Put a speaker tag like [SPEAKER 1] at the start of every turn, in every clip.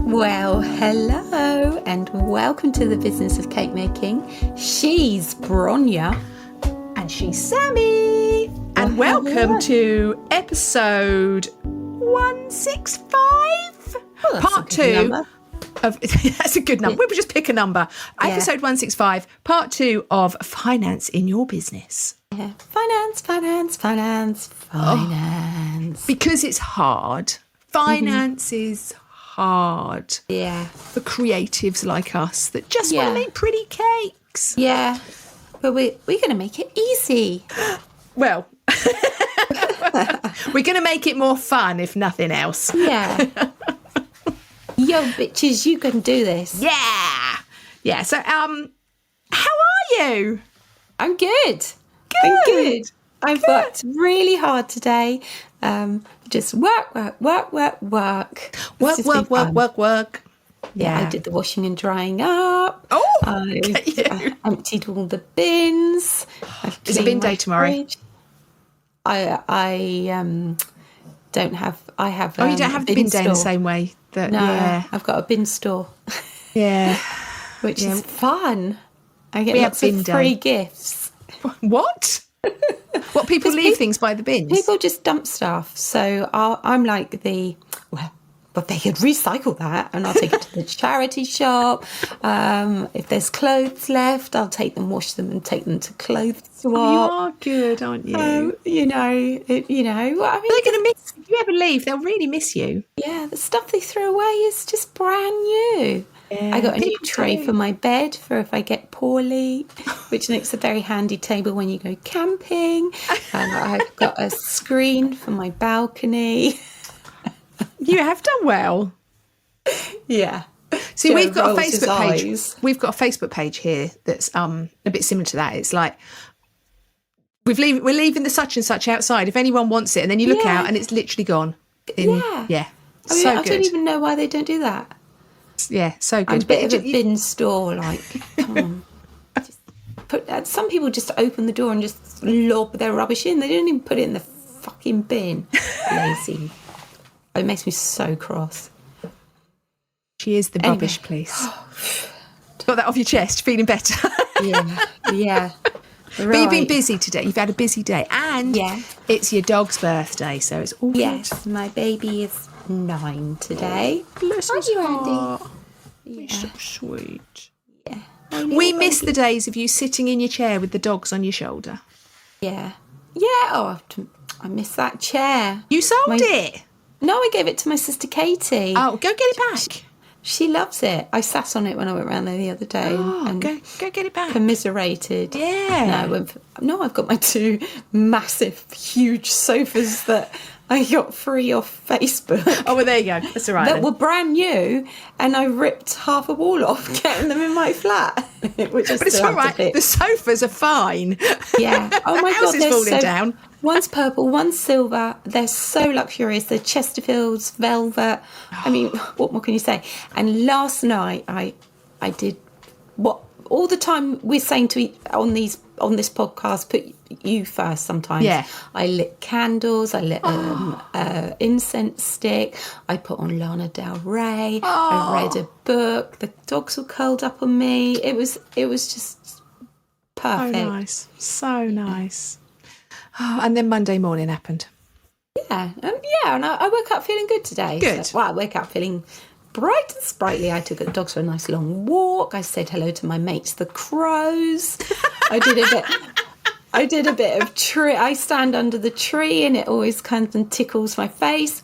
[SPEAKER 1] Well, hello and welcome to the business of cake making. She's Bronya.
[SPEAKER 2] And she's Sammy. And welcome to episode 165.
[SPEAKER 1] Well,
[SPEAKER 2] part 2 of that's a good number.
[SPEAKER 1] Yeah.
[SPEAKER 2] We'll just pick a number.
[SPEAKER 1] Yeah.
[SPEAKER 2] Episode 165, part 2 of Finance in Your Business.
[SPEAKER 1] Yeah. Finance.
[SPEAKER 2] Because it's hard. Finance is hard.
[SPEAKER 1] Yeah.
[SPEAKER 2] For creatives like us that just want to make pretty cakes.
[SPEAKER 1] Yeah. But we're going to make it easy.
[SPEAKER 2] Well, we're going to make it more fun, if nothing else.
[SPEAKER 1] Yeah. Yo, bitches, you can do this.
[SPEAKER 2] Yeah. Yeah. So, how are you?
[SPEAKER 1] I'm good. I'm good. I've worked really hard today. Just work. It's just been fun. Yeah, I did the washing and drying up.
[SPEAKER 2] Oh,
[SPEAKER 1] I emptied all the bins.
[SPEAKER 2] It's a bin day tomorrow.
[SPEAKER 1] Fridge. I don't have. I have.
[SPEAKER 2] Oh, you don't have the bin day in the same way.
[SPEAKER 1] No, I've got a bin store.
[SPEAKER 2] Yeah,
[SPEAKER 1] which is fun. I get
[SPEAKER 2] we
[SPEAKER 1] lots of free gifts.
[SPEAKER 2] What? What, people leave things by the bins?
[SPEAKER 1] People just dump stuff. So I'm like but they could recycle that and I'll take it to the charity shop. If there's clothes left, I'll take them, wash them and take them to clothes swap.
[SPEAKER 2] You are good, aren't you?
[SPEAKER 1] I mean,
[SPEAKER 2] they're going to miss, if you ever leave, they'll really miss you.
[SPEAKER 1] Yeah, the stuff they throw away is just brand new.
[SPEAKER 2] Yeah,
[SPEAKER 1] I got a new tray for my bed for if I get poorly, which makes a very handy table when you go camping. And I've got a screen for my balcony.
[SPEAKER 2] You have done well.
[SPEAKER 1] Yeah.
[SPEAKER 2] See,
[SPEAKER 1] Joe
[SPEAKER 2] we've got a
[SPEAKER 1] rolls his
[SPEAKER 2] Facebook page.
[SPEAKER 1] eyes.
[SPEAKER 2] We've got a Facebook page here that's a bit similar to that. It's like we're leaving the such and such outside. If anyone wants it, and then you look out and it's literally gone.
[SPEAKER 1] Yeah.
[SPEAKER 2] I mean,
[SPEAKER 1] I
[SPEAKER 2] good.
[SPEAKER 1] don't even know why they don't do that.
[SPEAKER 2] Yeah, so good.
[SPEAKER 1] I'm a bit of a bin store, like, come on. Some people just open the door and just lob their rubbish in. They don't even put it in the fucking bin. Lazy. It makes me so cross.
[SPEAKER 2] She is the rubbish police. Got that off your chest, feeling better.
[SPEAKER 1] Yeah.
[SPEAKER 2] But you've been busy today. You've had a busy day. And it's your dog's birthday, so it's all good.
[SPEAKER 1] Yes, my baby is 9 today.
[SPEAKER 2] Bless
[SPEAKER 1] Aren't
[SPEAKER 2] his
[SPEAKER 1] you,
[SPEAKER 2] heart.
[SPEAKER 1] Andy?
[SPEAKER 2] He's so sweet.
[SPEAKER 1] Yeah.
[SPEAKER 2] We miss the days of you sitting in your chair with the dogs on your shoulder.
[SPEAKER 1] Yeah. Oh, I miss that chair.
[SPEAKER 2] You sold it?
[SPEAKER 1] No, I gave it to my sister Katie.
[SPEAKER 2] Oh, go get it back.
[SPEAKER 1] She loves it. I sat on it when I went round there the other day. And
[SPEAKER 2] go get it back.
[SPEAKER 1] Commiserated.
[SPEAKER 2] Yeah.
[SPEAKER 1] No, I've got my 2 massive, huge sofas that I got free off Facebook.
[SPEAKER 2] Oh, well, there you go. That's all right.
[SPEAKER 1] That were brand new, and I ripped half a wall off, getting them in my flat. But
[SPEAKER 2] it's all right. The sofas are fine.
[SPEAKER 1] Yeah. Oh my God,
[SPEAKER 2] is falling down.
[SPEAKER 1] One's purple, one's silver. They're so luxurious. They're Chesterfields, velvet. I mean, what more can you say? And last night I did what all the time we're saying to on this podcast, put you first sometimes.
[SPEAKER 2] Yeah.
[SPEAKER 1] I lit candles, I lit incense stick, I put on Lana Del Rey, I read a book, the dogs were curled up on me. It was just perfect.
[SPEAKER 2] So nice. Oh, and then Monday morning happened.
[SPEAKER 1] Yeah, and I woke up feeling good today.
[SPEAKER 2] Good.
[SPEAKER 1] So, I woke up feeling bright and sprightly. I took the dogs for a nice long walk. I said hello to my mates, the crows. I did a bit of tree. I stand under the tree, and it always kind of tickles my face.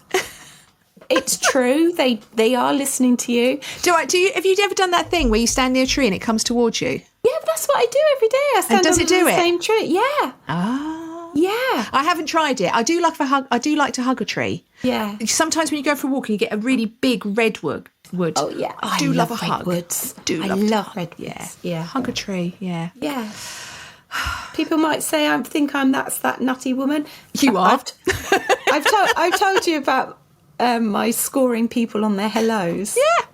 [SPEAKER 1] It's true. They are listening to you.
[SPEAKER 2] Have you ever done that thing where you stand near a tree and it comes towards you?
[SPEAKER 1] Yeah, that's what I do every day. I stand
[SPEAKER 2] does
[SPEAKER 1] under
[SPEAKER 2] it do
[SPEAKER 1] the
[SPEAKER 2] it?
[SPEAKER 1] same tree. Yeah.
[SPEAKER 2] Ah.
[SPEAKER 1] Yeah.
[SPEAKER 2] I haven't tried it. I do like to hug a tree.
[SPEAKER 1] Yeah.
[SPEAKER 2] Sometimes when you go for a walk and you get a really big redwood.
[SPEAKER 1] Oh yeah.
[SPEAKER 2] I do love a hug.
[SPEAKER 1] Redwoods.
[SPEAKER 2] I
[SPEAKER 1] love redwoods. Yeah.
[SPEAKER 2] Hug a tree. Yeah.
[SPEAKER 1] Yeah. People might say that's that nutty woman.
[SPEAKER 2] You are.
[SPEAKER 1] I've told you about my scoring people on their hellos.
[SPEAKER 2] Yeah.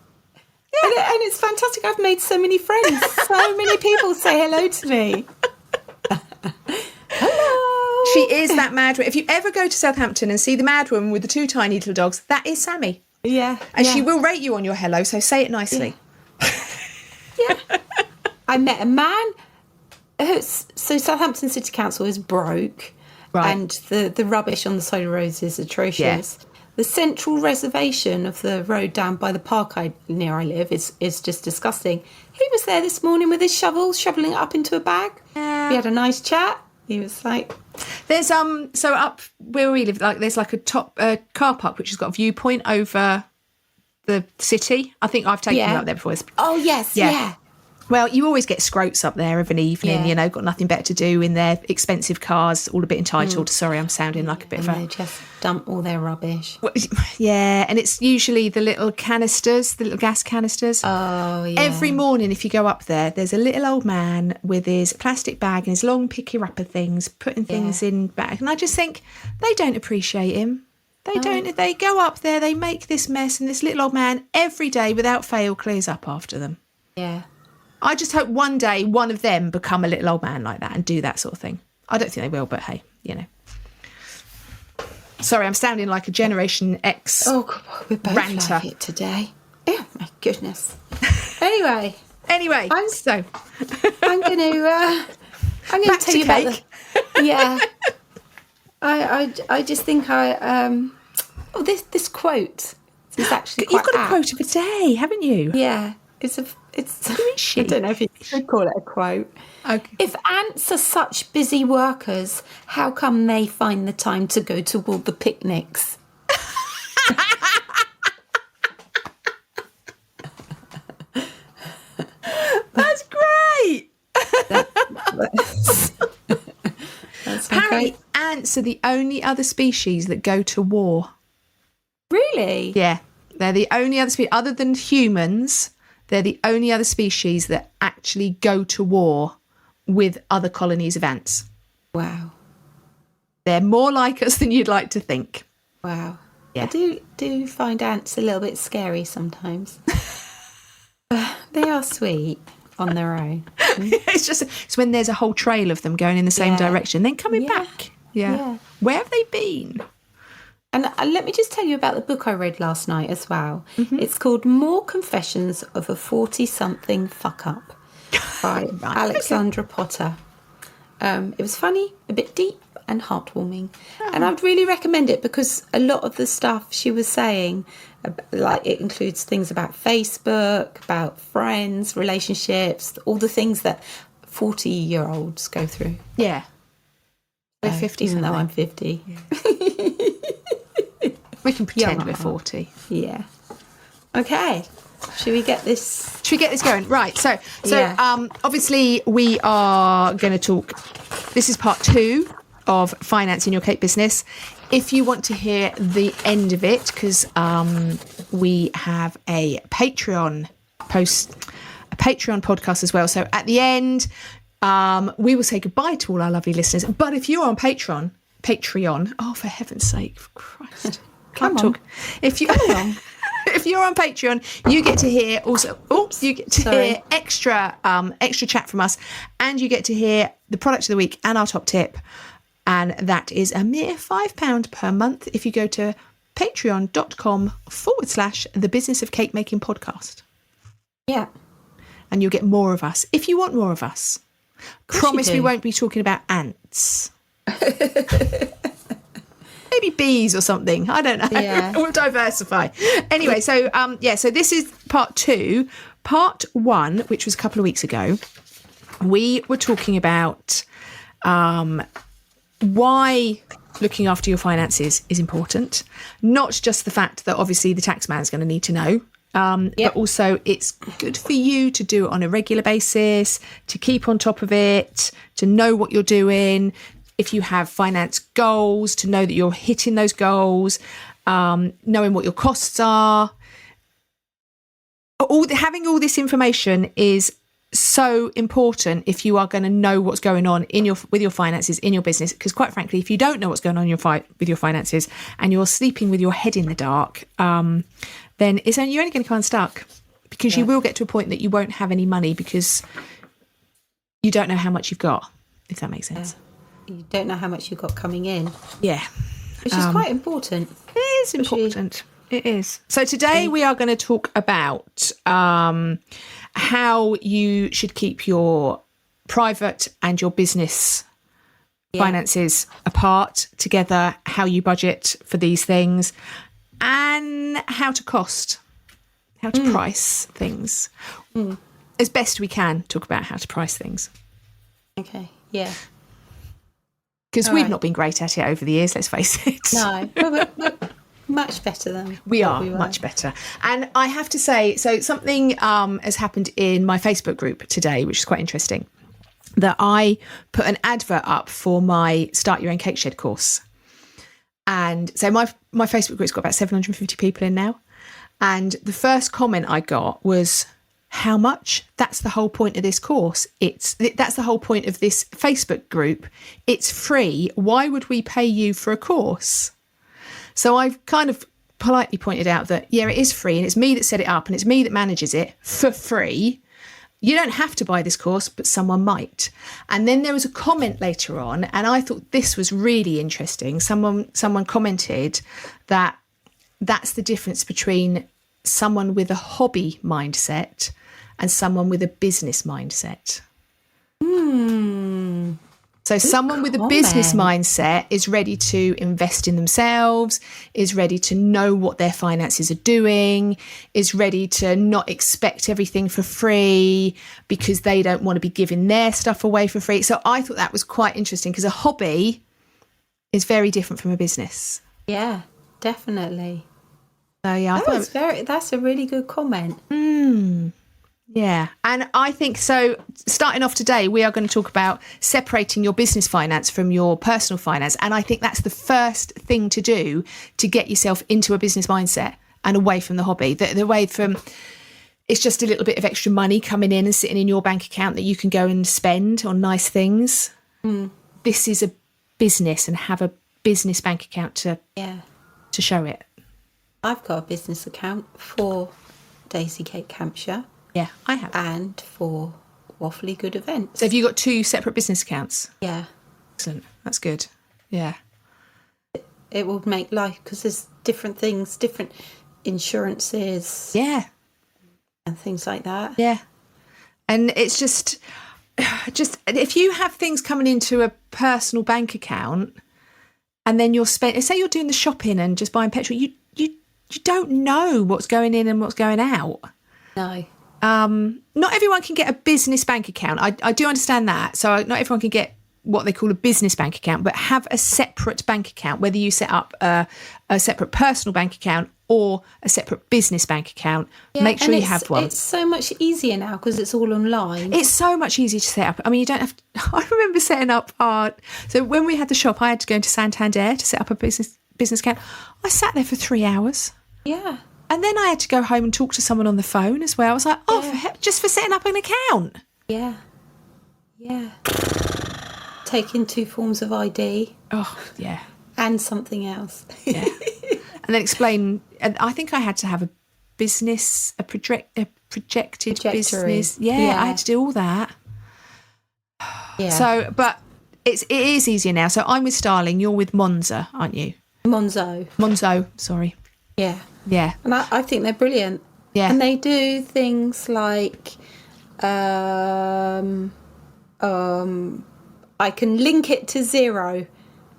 [SPEAKER 1] And it's fantastic. I've made so many friends. So many people say hello to me. Hello.
[SPEAKER 2] She is that mad woman. If you ever go to Southampton and see the mad woman with the 2 tiny little dogs, that is Sammy.
[SPEAKER 1] Yeah.
[SPEAKER 2] And
[SPEAKER 1] yeah.
[SPEAKER 2] she will rate you on your hello, so say it nicely.
[SPEAKER 1] Yeah. I met a man so Southampton City Council is broke,
[SPEAKER 2] Right.
[SPEAKER 1] and the rubbish on the side of roads is atrocious.
[SPEAKER 2] Yeah.
[SPEAKER 1] The central reservation of the road down by the park near I live is just disgusting. He was there this morning with his shovel, shoveling it up into a bag.
[SPEAKER 2] Yeah.
[SPEAKER 1] We had a nice chat. He was like,
[SPEAKER 2] There's so up where we live, like there's like a top car park which has got a viewpoint over the city. I think I've taken you up there before.
[SPEAKER 1] oh yes, yeah.
[SPEAKER 2] Well, you always get scrotes up there of an evening,
[SPEAKER 1] Yeah.
[SPEAKER 2] got nothing better to do in their expensive cars, all a bit entitled. Sorry, I'm sounding like a bit
[SPEAKER 1] And
[SPEAKER 2] of
[SPEAKER 1] they just dump all their rubbish.
[SPEAKER 2] Yeah, and it's usually the little canisters, the little gas canisters.
[SPEAKER 1] Oh yeah.
[SPEAKER 2] Every morning, if you go up there, there's a little old man with his plastic bag and his long picky wrapper things, putting things in back. And I just think they don't appreciate him. They don't. They go up there, they make this mess, and this little old man every day without fail clears up after them.
[SPEAKER 1] Yeah.
[SPEAKER 2] I just hope one day one of them become a little old man like that and do that sort of thing. I don't think they will, but hey, Sorry, I'm sounding like a Generation X
[SPEAKER 1] Oh God, we're both
[SPEAKER 2] ranter.
[SPEAKER 1] like it today. Oh my goodness. Anyway,
[SPEAKER 2] Anyway, so
[SPEAKER 1] I'm going to
[SPEAKER 2] back
[SPEAKER 1] tell
[SPEAKER 2] to
[SPEAKER 1] you
[SPEAKER 2] cake.
[SPEAKER 1] about the. Yeah. I just think this quote is actually quite
[SPEAKER 2] You've got a
[SPEAKER 1] apt.
[SPEAKER 2] quote of a day, haven't you?
[SPEAKER 1] Yeah, it's
[SPEAKER 2] she?
[SPEAKER 1] I don't know if you could call it a quote.
[SPEAKER 2] Okay.
[SPEAKER 1] If ants are such busy workers, how come they find the time to go to all the picnics?
[SPEAKER 2] That's great.
[SPEAKER 1] That's
[SPEAKER 2] Apparently,
[SPEAKER 1] okay.
[SPEAKER 2] ants are the only other species that go to war.
[SPEAKER 1] Really?
[SPEAKER 2] Yeah, they're the only other species, other than humans, they're the only other species that actually go to war with other colonies of ants.
[SPEAKER 1] Wow.
[SPEAKER 2] They're more like us than you'd like to think.
[SPEAKER 1] Wow.
[SPEAKER 2] Yeah.
[SPEAKER 1] I do find ants a little bit scary sometimes. They are sweet on their own.
[SPEAKER 2] It's when there's a whole trail of them going in the same
[SPEAKER 1] Yeah.
[SPEAKER 2] direction, then coming
[SPEAKER 1] Yeah.
[SPEAKER 2] back. Yeah.
[SPEAKER 1] Yeah.
[SPEAKER 2] Where have they been?
[SPEAKER 1] And let me just tell you about the book I read last night as well.
[SPEAKER 2] Mm-hmm.
[SPEAKER 1] It's called More Confessions of a 40-something Fuck-Up by Alexandra Potter. It was funny, a bit deep and heartwarming. And I'd really recommend it because a lot of the stuff she was saying, like it includes things about Facebook, about friends, relationships, all the things that 40-year-olds go through.
[SPEAKER 2] Yeah. They're 50,
[SPEAKER 1] Even though I'm 50.
[SPEAKER 2] We can pretend
[SPEAKER 1] Young
[SPEAKER 2] we're
[SPEAKER 1] at
[SPEAKER 2] 40.
[SPEAKER 1] Yeah. Okay. Should we get this?
[SPEAKER 2] Should we get this going? Right. So
[SPEAKER 1] Yeah.
[SPEAKER 2] obviously we are going to talk. This is part 2 of Financing Your Cake Business. If you want to hear the end of it, because we have a Patreon podcast as well. So at the end, we will say goodbye to all our lovely listeners. But if you're on Patreon, oh, for heaven's sake, Christ.
[SPEAKER 1] Come
[SPEAKER 2] Can't
[SPEAKER 1] on.
[SPEAKER 2] talk. If you're on Patreon, you get to hear hear extra chat from us, and you get to hear the product of the week and our top tip, and that is a mere £5 per month if you go to patreon.com/the business of cake making podcast,
[SPEAKER 1] Yeah.
[SPEAKER 2] and you'll get more of us if you want more of us.
[SPEAKER 1] course
[SPEAKER 2] Promise
[SPEAKER 1] you
[SPEAKER 2] we
[SPEAKER 1] do.
[SPEAKER 2] won't be talking about ants. Maybe bees or something. I don't know.
[SPEAKER 1] Yeah.
[SPEAKER 2] We'll diversify. Anyway, so so this is part 2. Part 1, which was a couple of weeks ago, we were talking about why looking after your finances is important. Not just the fact that obviously the tax man's going to need to know, but also it's good for you to do it on a regular basis, to keep on top of it, to know what you're doing. If you have finance goals, to know that you're hitting those goals, knowing what your costs are. Having all this information is so important if you are going to know what's going on with your finances in your business. Because quite frankly, if you don't know what's going on with your finances and you're sleeping with your head in the dark, then you're only going to come unstuck, because you will get to a point that you won't have any money because you don't know how much you've got, if that makes sense.
[SPEAKER 1] You don't know how much you've got coming in,
[SPEAKER 2] Yeah.
[SPEAKER 1] which is quite important.
[SPEAKER 2] It is important. It is. So today we are going to talk about how you should keep your private and your business finances apart together, how you budget for these things, and how to price things. As best we can, talk about how to price things.
[SPEAKER 1] Okay, yeah.
[SPEAKER 2] Because we've not been great at it over the years, let's face it.
[SPEAKER 1] No, we're much better than
[SPEAKER 2] we are much better. And I have to say, so something has happened in my Facebook group today, which is quite interesting, that I put an advert up for my Start Your Own Cake Shed course. And so my Facebook group's got about 750 people in now. And the first comment I got was, how much? That's the whole point of this course. That's the whole point of this Facebook group. It's free. Why would we pay you for a course? So I've kind of politely pointed out that, yeah, it is free and it's me that set it up and it's me that manages it for free. You don't have to buy this course, but someone might. And then there was a comment later on, and I thought this was really interesting. Someone commented that that's the difference between someone with a hobby mindset and someone with a business mindset. So someone with a business mindset is ready to invest in themselves, is ready to know what their finances are doing, is ready to not expect everything for free because they don't want to be giving their stuff away for free. So I thought that was quite interesting because a hobby is very different from a business.
[SPEAKER 1] Yeah, definitely.
[SPEAKER 2] So yeah, I thought
[SPEAKER 1] that's a really good comment.
[SPEAKER 2] Yeah. And I think so. Starting off today, we are going to talk about separating your business finance from your personal finance. And I think that's the first thing to do to get yourself into a business mindset and away from the hobby. The way from it's just a little bit of extra money coming in and sitting in your bank account that you can go and spend on nice things. This is a business and have a business bank account to show it.
[SPEAKER 1] I've got a business account for Daisy Cake Hampshire.
[SPEAKER 2] Yeah, I have.
[SPEAKER 1] And for Waffly Good Events.
[SPEAKER 2] So have you got two separate business accounts?
[SPEAKER 1] Yeah.
[SPEAKER 2] Excellent. That's good. Yeah.
[SPEAKER 1] It will make life, because there's different things, different insurances.
[SPEAKER 2] Yeah.
[SPEAKER 1] And things like that.
[SPEAKER 2] Yeah. And it's just if you have things coming into a personal bank account and then say you're doing the shopping and just buying petrol, you don't know what's going in and what's going out.
[SPEAKER 1] No.
[SPEAKER 2] Not everyone can get a business bank account. I do understand that. So not everyone can get what they call a business bank account, but have a separate bank account, whether you set up a separate personal bank account or a separate business bank account.
[SPEAKER 1] Yeah,
[SPEAKER 2] make sure you have one.
[SPEAKER 1] It's so much easier now because it's all online.
[SPEAKER 2] It's so much easier to set up. I mean, you don't have to, I remember setting up so when we had the shop, I had to go into Santander to set up a business account. I sat there for 3 hours.
[SPEAKER 1] Yeah.
[SPEAKER 2] And then I had to go home and talk to someone on the phone as well. I was like, just for setting up an account.
[SPEAKER 1] Yeah. Yeah. Taking 2 forms of ID.
[SPEAKER 2] Oh, yeah.
[SPEAKER 1] And something else.
[SPEAKER 2] Yeah. And then explain. And I think I had to have a projected business. Yeah, I had to do all that.
[SPEAKER 1] Yeah.
[SPEAKER 2] So, but it is easier now. So I'm with Starling. You're with Monzo, aren't you? Monzo, sorry.
[SPEAKER 1] Yeah.
[SPEAKER 2] Yeah.
[SPEAKER 1] And I think they're brilliant.
[SPEAKER 2] Yeah.
[SPEAKER 1] And they do things like I can link it to Xero,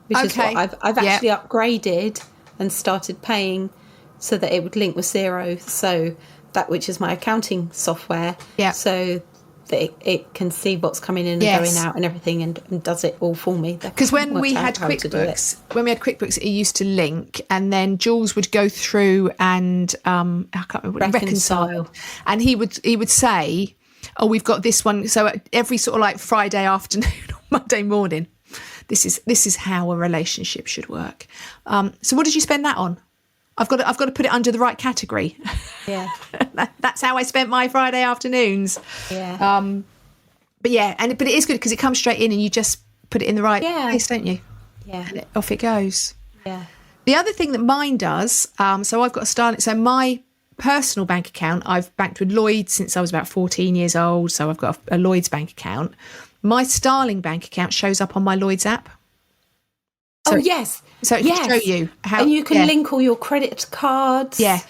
[SPEAKER 1] which is what I've actually upgraded and started paying so that it would link with Xero. So that, which is my accounting software.
[SPEAKER 2] Yeah.
[SPEAKER 1] So that it can see what's coming in and going out and everything, and does it all for me.
[SPEAKER 2] Because when we had QuickBooks, it used to link, and then Jules would go through and I can't remember, reconcile, and he would say, "Oh, we've got this one." So every sort of like Friday afternoon or Monday morning, this is how a relationship should work. So what did you spend that on? I've got to put it under the right category.
[SPEAKER 1] Yeah.
[SPEAKER 2] That's how I spent my Friday afternoons.
[SPEAKER 1] Yeah.
[SPEAKER 2] But it is good because it comes straight in and you just put it in the right place, don't you?
[SPEAKER 1] Yeah.
[SPEAKER 2] And off it goes.
[SPEAKER 1] Yeah.
[SPEAKER 2] The other thing that mine does, so I've got a Starling. So my personal bank account, I've banked with Lloyds since I was about 14 years old. So I've got a Lloyds bank account. My Starling bank account shows up on my Lloyds app.
[SPEAKER 1] Oh, yes.
[SPEAKER 2] So it can show you how,
[SPEAKER 1] and you can link all your credit cards.
[SPEAKER 2] Yeah.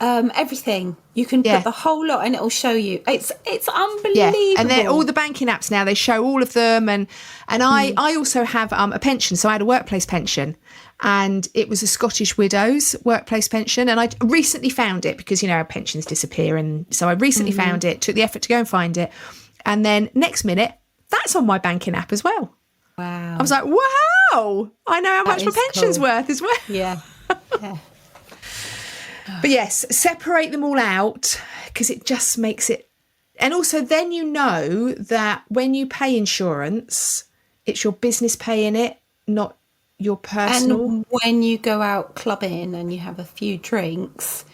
[SPEAKER 1] Everything. You can put the whole lot, and it'll show you. It's unbelievable.
[SPEAKER 2] Yeah, and then all the banking apps now, they show all of them. And I also have a pension. So I had a workplace pension, and it was a Scottish Widows workplace pension. And I recently found it because, you know, our pensions disappear. And so I recently found it, took the effort to go and find it. And then next minute, that's on my banking app as well.
[SPEAKER 1] Wow.
[SPEAKER 2] I was like, wow, I know how much my pension's worth as well.
[SPEAKER 1] Yeah. Yeah.
[SPEAKER 2] But yes, separate them all out because it just makes it. And also then you know that when you pay insurance, it's your business paying it, not your personal.
[SPEAKER 1] And when you go out clubbing and you have a few drinks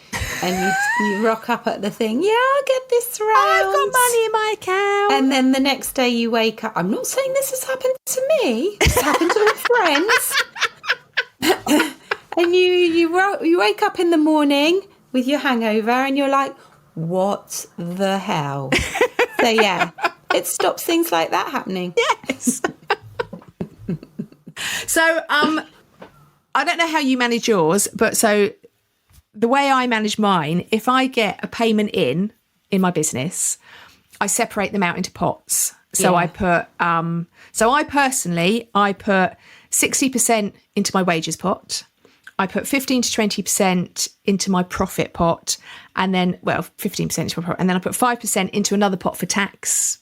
[SPEAKER 1] and you rock up at the thing, I'll get this round.
[SPEAKER 2] I've got money in my account.
[SPEAKER 1] And then the next day you wake up. I'm not saying this has happened to me. It's happened to my friends. And you wake up in the morning with your hangover and you're like, what the hell? So yeah, it stops things like that happening.
[SPEAKER 2] Yes. So I don't know how you manage yours, but so the way I manage mine, if I get a payment in my business, I separate them out into pots. So I put I put 60% into my wages pot. I put 15 to 20% into my profit pot, and then 15% into my profit, and then I put 5% into another pot for tax,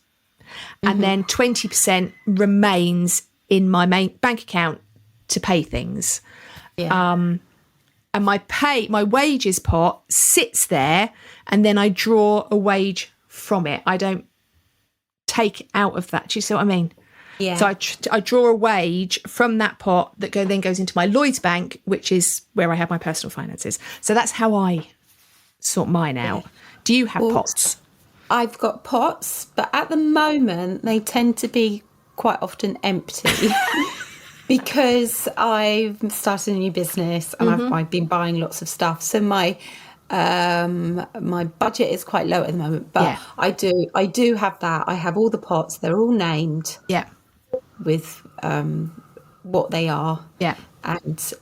[SPEAKER 2] and then 20% remains in my main bank account to pay things. Yeah. And my wages pot sits there, and then I draw a wage from it. I don't take out of that. Do you see what I mean? Yeah. So I draw a wage from that pot that then goes into my Lloyds Bank, which is where I have my personal finances. So that's how I sort mine out. Do you have pots?
[SPEAKER 1] I've got pots, but at the moment they tend to be quite often empty because I've started a new business and I've been buying lots of stuff. So my budget is quite low at the moment, but I do have that. I have all the pots. They're all named. Yeah. With what they are, and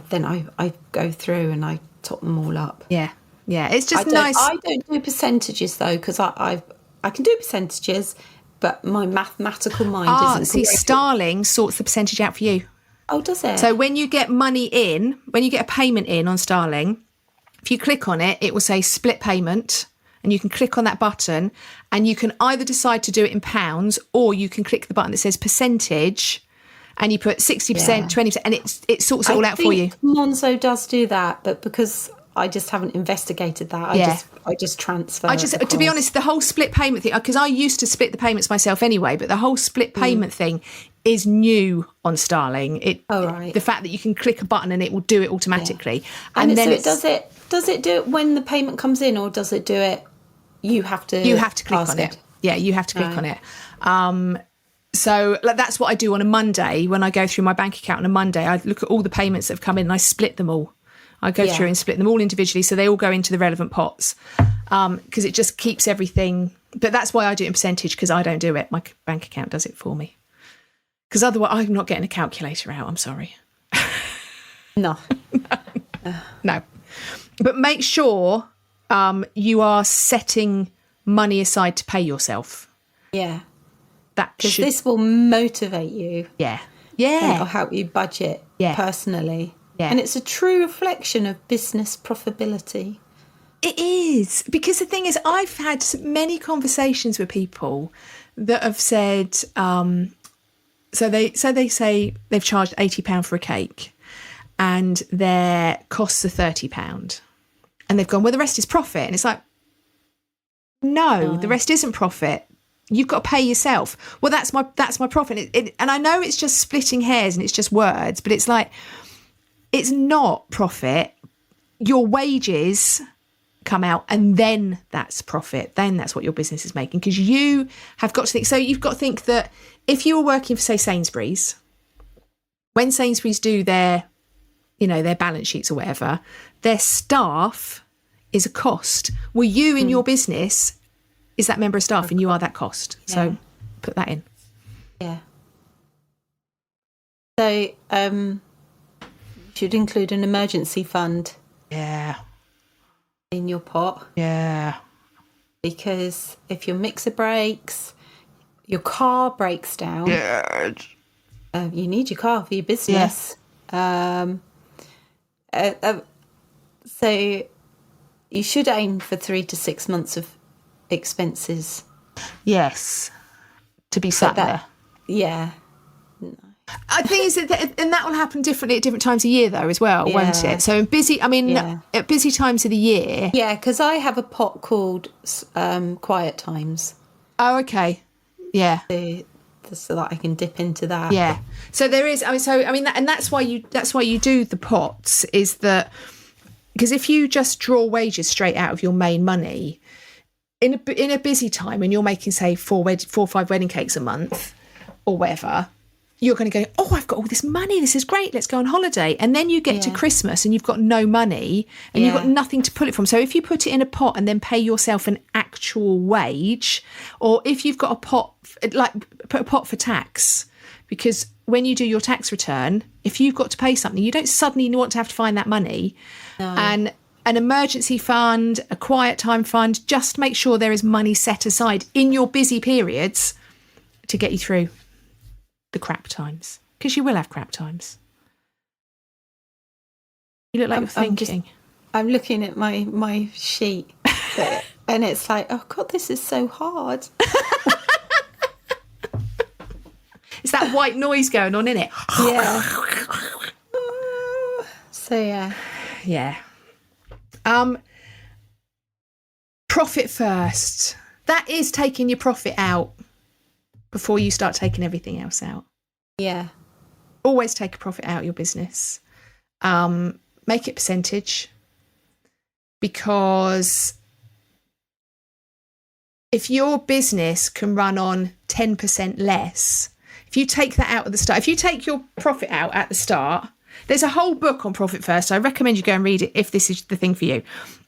[SPEAKER 1] then I go through and I top them all up.
[SPEAKER 2] It's just nice.
[SPEAKER 1] I don't do percentages though, because I can do percentages, but my mathematical mind isn't.
[SPEAKER 2] See, Starling sorts the percentage out for you.
[SPEAKER 1] Oh, does it?
[SPEAKER 2] So when you get money in, when you get a payment in on Starling, if you click on it, it will say split payment. And you can click on that button and you can either decide to do it in pounds, or you can click the button that says percentage and you put 60%, 20%, and it sorts it all out for you.
[SPEAKER 1] Monzo does do that, but because I just haven't investigated that, I just transfer.
[SPEAKER 2] To be honest, the whole split payment thing, because I used to split the payments myself anyway, but the whole split payment thing is new on Starling. The fact that you can click a button and it will do it automatically.
[SPEAKER 1] Yeah. And then does it do it when the payment comes in, or does it do it? You have to
[SPEAKER 2] click on it. Yeah, you have to click on it. So that's what I do on a Monday. When I go through my bank account on a Monday, I look at all the payments that have come in and I split them all. I go through and split them all individually, so they all go into the relevant pots, because it just keeps everything. But that's why I do it in percentage, because I don't do it. My bank account does it for me. Because otherwise, I'm not getting a calculator out. I'm sorry.
[SPEAKER 1] No.
[SPEAKER 2] No. But make sure you are setting money aside to pay yourself.
[SPEAKER 1] Yeah. Because this will motivate you.
[SPEAKER 2] Yeah.
[SPEAKER 1] And it'll help you budget personally. Yeah. And it's a true reflection of business profitability.
[SPEAKER 2] It is. Because the thing is, I've had many conversations with people that have said, so they say they've charged £80 for a cake and their costs are £30. And they've gone, well, the rest is profit. And it's like, no, the rest isn't profit. You've got to pay yourself. Well, that's my profit. And I know it's just splitting hairs and it's just words, but it's like, it's not profit. Your wages come out and then that's profit. Then that's what your business is making, because you have got to think. So you've got to think that if you were working for, say, Sainsbury's, when Sainsbury's do their balance sheets or whatever, their staff is a cost. Well, you in your business is that member of staff and you are that cost. Yeah. So put that in.
[SPEAKER 1] Yeah. So should include an emergency fund
[SPEAKER 2] Yeah.
[SPEAKER 1] in your pot,
[SPEAKER 2] Yeah.
[SPEAKER 1] because if your mixer breaks, your car breaks down,
[SPEAKER 2] Yeah.
[SPEAKER 1] you need your car for your business. So you should aim for 3 to 6 months of expenses.
[SPEAKER 2] Yes. To be sat there.
[SPEAKER 1] Yeah.
[SPEAKER 2] I think is that, and that will happen differently at different times of year, though, as well, won't
[SPEAKER 1] Yeah.
[SPEAKER 2] it? So in busy, at busy times of the year.
[SPEAKER 1] Yeah, because I have a pot called Quiet Times,
[SPEAKER 2] Oh, okay. Yeah.
[SPEAKER 1] so that I can dip into that.
[SPEAKER 2] Yeah. So there is. That's why you do the pots, is that because if you just draw wages straight out of your main money in a busy time, and you're making, say, 4 or 5 wedding cakes a month or whatever, you're going to go, oh, I've got all this money, this is great, let's go on holiday. And then you get to Christmas and you've got no money and you've got nothing to pull it from. So if you put it in a pot and then pay yourself an actual wage, or if you've got a pot, like put a pot for tax, because when you do your tax return, if you've got to pay something, you don't suddenly want to have to find that money. No. And an emergency fund, a quiet time fund, just make sure there is money set aside in your busy periods to get you through the crap times, because you will have crap times. You look like you're thinking.
[SPEAKER 1] I'm looking at my sheet and it's like, oh God, this is so hard.
[SPEAKER 2] It's that white noise going on, isn't it?
[SPEAKER 1] Yeah. So
[SPEAKER 2] yeah. Profit first. That is taking your profit out before you start taking everything else out.
[SPEAKER 1] Yeah.
[SPEAKER 2] Always take a profit out of your business. Make it percentage, because if your business can run on 10% less, if you take that out at the start, if you take your profit out at the start, there's a whole book on Profit First. I recommend you go and read it if this is the thing for you.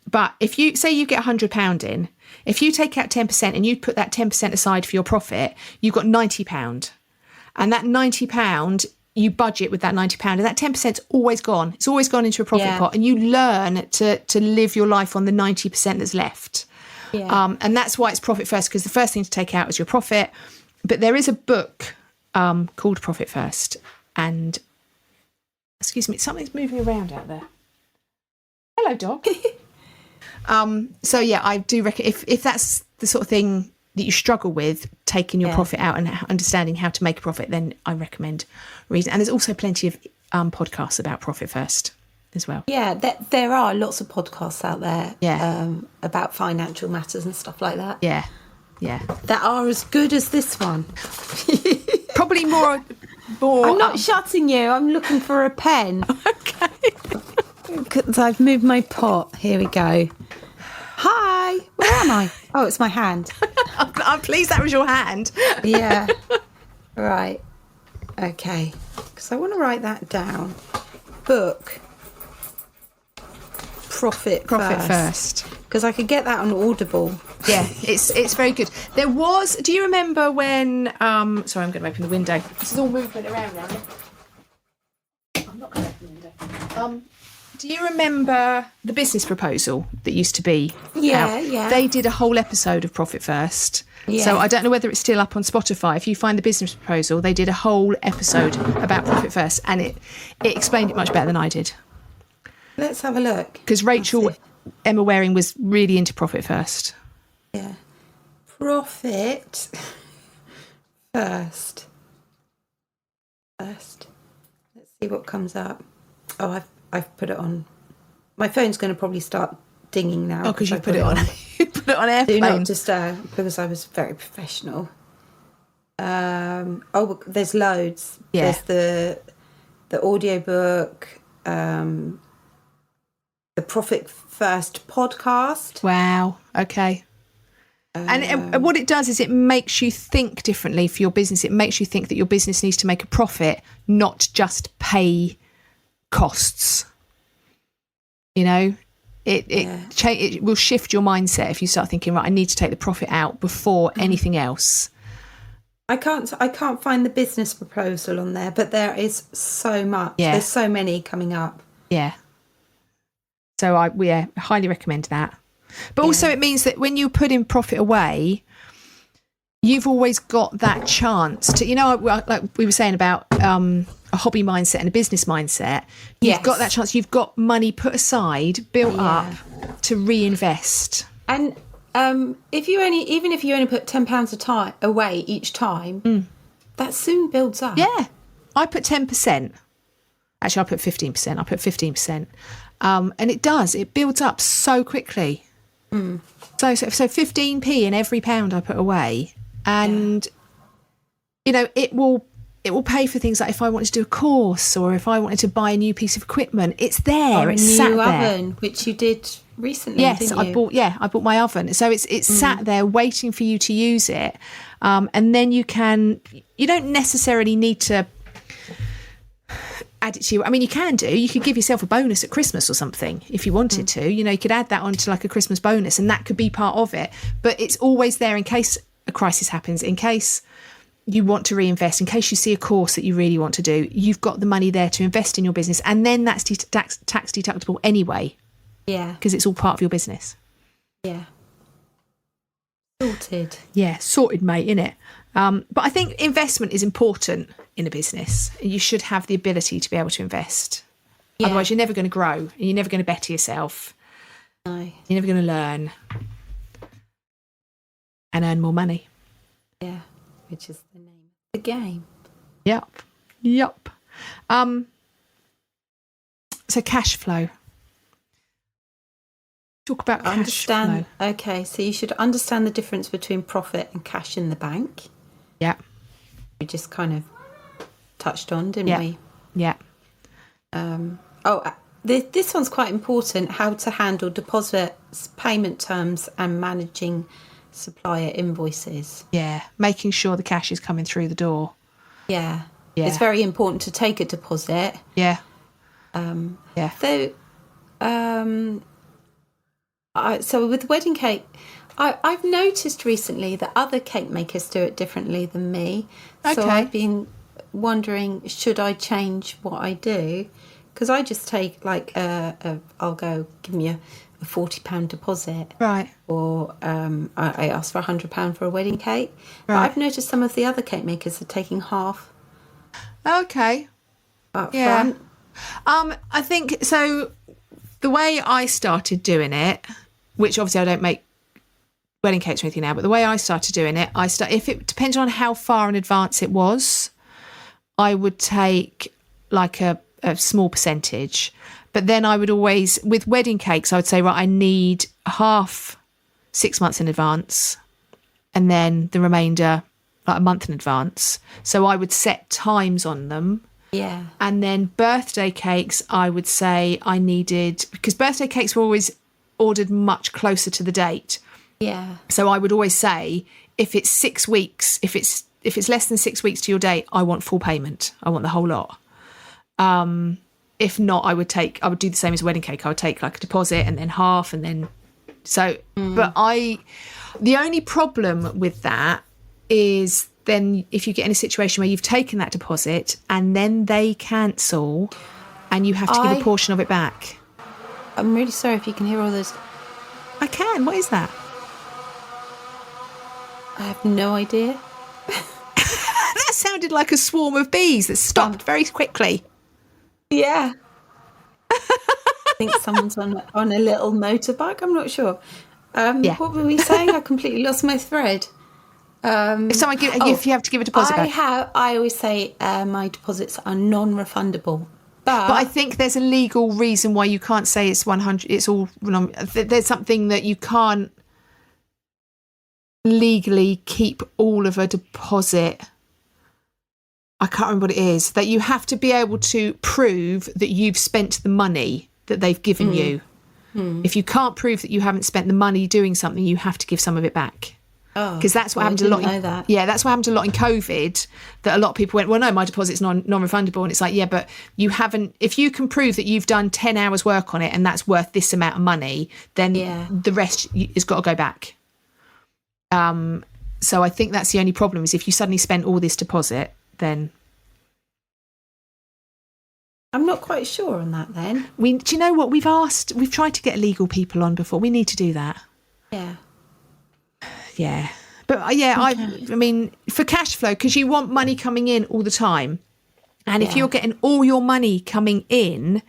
[SPEAKER 2] But if you say you get £100 in, if you take out 10% and you put that 10% aside for your profit, you've got £90. And that £90, you budget with that £90, and that 10%'s always gone. It's always gone into a profit pot, and you learn to live your life on the 90% that's left. Yeah. And that's why it's Profit First, because the first thing to take out is your profit. But there is a book called Profit First, and excuse me, something's moving around out there. Hello, dog. So yeah, I do reckon if that's the sort of thing that you struggle with, taking your profit out and understanding how to make a profit, then I recommend reading. And there's also plenty of podcasts about Profit First as well. Yeah,
[SPEAKER 1] there are lots of podcasts out there.
[SPEAKER 2] Yeah.
[SPEAKER 1] About financial matters and stuff like that.
[SPEAKER 2] Yeah, yeah.
[SPEAKER 1] That are as good as this one.
[SPEAKER 2] Probably more.
[SPEAKER 1] I'm not shutting you. I'm looking for a pen.
[SPEAKER 2] Okay.
[SPEAKER 1] Because I've moved my pot. Here we go. Hi. Where am I? Oh, it's my hand.
[SPEAKER 2] I'm pleased that was your hand.
[SPEAKER 1] Yeah. Right. Okay. Because I want to write that down. Book. Profit First. Because I could get that on Audible.
[SPEAKER 2] Yeah, it's very good. There was. Do you remember when? Sorry, I'm going to open the window. This is all movement around now. I'm not going to open the window. Do you remember the business proposal that used to be?
[SPEAKER 1] Yeah,
[SPEAKER 2] out?
[SPEAKER 1] yeah.
[SPEAKER 2] They did a whole episode of Profit First. Yeah. So I don't know whether it's still up on Spotify. If you find the business proposal, they did a whole episode about Profit First, and it explained it much better than I did.
[SPEAKER 1] Let's have a look.
[SPEAKER 2] Because Rachel Emma Waring was really into Profit First.
[SPEAKER 1] Yeah. Profit First. Let's see what comes up. Oh, I've put it on. My phone's going to probably start dinging now.
[SPEAKER 2] Oh, because you put it on. You put it on airplane.
[SPEAKER 1] Do not disturb, because I was very professional. There's loads.
[SPEAKER 2] Yeah.
[SPEAKER 1] There's the audiobook, the Profit First podcast.
[SPEAKER 2] Wow. Okay. And what it does is it makes you think differently for your business. It makes you think that your business needs to make a profit, not just pay costs. You know, it will shift your mindset if you start thinking, right, I need to take the profit out before anything else.
[SPEAKER 1] I can't find the business proposal on there, but there is so much.
[SPEAKER 2] Yeah.
[SPEAKER 1] There's so many coming up.
[SPEAKER 2] Yeah. So I highly recommend that. But also it means that when you put in profit away, you've always got that chance to, like we were saying about a hobby mindset and a business mindset. You've got that chance. You've got money put aside, built up to reinvest.
[SPEAKER 1] And if you only put £10 away each time, that soon builds up.
[SPEAKER 2] Yeah. I put 10%. Actually, I put 15%. I put 15%. And it builds up so quickly. So 15p in every pound I put away. And, it will pay for things like if I wanted to do a course or if I wanted to buy a new piece of equipment, it's there.
[SPEAKER 1] Or
[SPEAKER 2] it's
[SPEAKER 1] a
[SPEAKER 2] sat
[SPEAKER 1] new
[SPEAKER 2] there.
[SPEAKER 1] oven, which you did recently.
[SPEAKER 2] Yes,
[SPEAKER 1] didn't you?
[SPEAKER 2] I bought my oven. So it's sat there waiting for you to use it. And then you don't necessarily need to add it to you. I mean, you could give yourself a bonus at Christmas or something if you wanted to. You could add that onto like a Christmas bonus and that could be part of it. But it's always there in case a crisis happens, in case you want to reinvest, in case you see a course that you really want to do. You've got the money there to invest in your business, and then that's tax deductible anyway.
[SPEAKER 1] Yeah.
[SPEAKER 2] Because it's all part of your business.
[SPEAKER 1] Yeah. Sorted.
[SPEAKER 2] Yeah, sorted, mate, innit? But I think investment is important in a business. You should have the ability to be able to invest. Yeah. Otherwise, you're never going to grow and you're never going to better yourself.
[SPEAKER 1] No.
[SPEAKER 2] You're never going to learn and earn more money.
[SPEAKER 1] Yeah, which is the name of the game.
[SPEAKER 2] Yep. So cash flow. Talk about cash flow.
[SPEAKER 1] Okay, so you should understand the difference between profit and cash in the bank.
[SPEAKER 2] Yeah.
[SPEAKER 1] We just kind of touched on, didn't we?
[SPEAKER 2] Yeah.
[SPEAKER 1] This one's quite important, how to handle deposits, payment terms and managing supplier invoices.
[SPEAKER 2] Yeah, making sure the cash is coming through the door.
[SPEAKER 1] Yeah. It's very important to take a deposit.
[SPEAKER 2] Yeah.
[SPEAKER 1] So with wedding cake, I've noticed recently that other cake makers do it differently than me.
[SPEAKER 2] Okay.
[SPEAKER 1] So I've been wondering, should I change what I do? Because I just take I'll go give me a £40 deposit.
[SPEAKER 2] Right.
[SPEAKER 1] Or I ask for £100 for a wedding cake.
[SPEAKER 2] Right.
[SPEAKER 1] But I've noticed some of the other cake makers are taking half
[SPEAKER 2] Okay.
[SPEAKER 1] up
[SPEAKER 2] Yeah.
[SPEAKER 1] front.
[SPEAKER 2] I think so. The way I started doing it, which obviously I don't make wedding cakes or anything now, but the way I started doing it, if it depends on how far in advance it was, I would take like a small percentage. But then I would always, with wedding cakes, I would say, right, I need half 6 months in advance and then the remainder like a month in advance. So I would set times on them.
[SPEAKER 1] Yeah.
[SPEAKER 2] And then birthday cakes, I would say I needed, because birthday cakes were always ordered much closer to the date.
[SPEAKER 1] Yeah.
[SPEAKER 2] So I would always say, if it's 6 weeks, if it's less than 6 weeks to your date, I want full payment. I want the whole lot. If not, I would do the same as a wedding cake. I would take like a deposit and then half and then but the only problem with that is then if you get in a situation where you've taken that deposit and then they cancel and you have to give a portion of it back.
[SPEAKER 1] I'm really sorry if you can hear all those.
[SPEAKER 2] I can. What is that?
[SPEAKER 1] I have no idea.
[SPEAKER 2] That sounded like a swarm of bees that stopped very quickly.
[SPEAKER 1] Yeah. I think someone's on a little motorbike. I'm not sure. What were we saying? I completely lost my thread.
[SPEAKER 2] If you have to give a deposit back.
[SPEAKER 1] I always say my deposits are non-refundable. But
[SPEAKER 2] I think there's a legal reason why you can't say it's 100. It's all. There's something that you can't legally keep all of a deposit. I can't remember what it is. That you have to be able to prove that you've spent the money that they've given you. If you can't prove that you haven't spent the money doing something, you have to give some of it back. Because that's what happened a lot. That's what happened a lot in COVID. That a lot of people went, well, no, my deposit's non-refundable, and it's like, yeah, but you haven't. If you can prove that you've done 10 hours work on it and that's worth this amount of money, then the rest has got to go back. So I think that's the only problem, is if you suddenly spent all this deposit, then
[SPEAKER 1] I'm not quite sure on that then.
[SPEAKER 2] do you know what, we've tried to get legal people on before. We need to do that.
[SPEAKER 1] Yeah.
[SPEAKER 2] Yeah. But I mean, for cash flow, because you want money coming in all the time. And if you're getting all your money coming in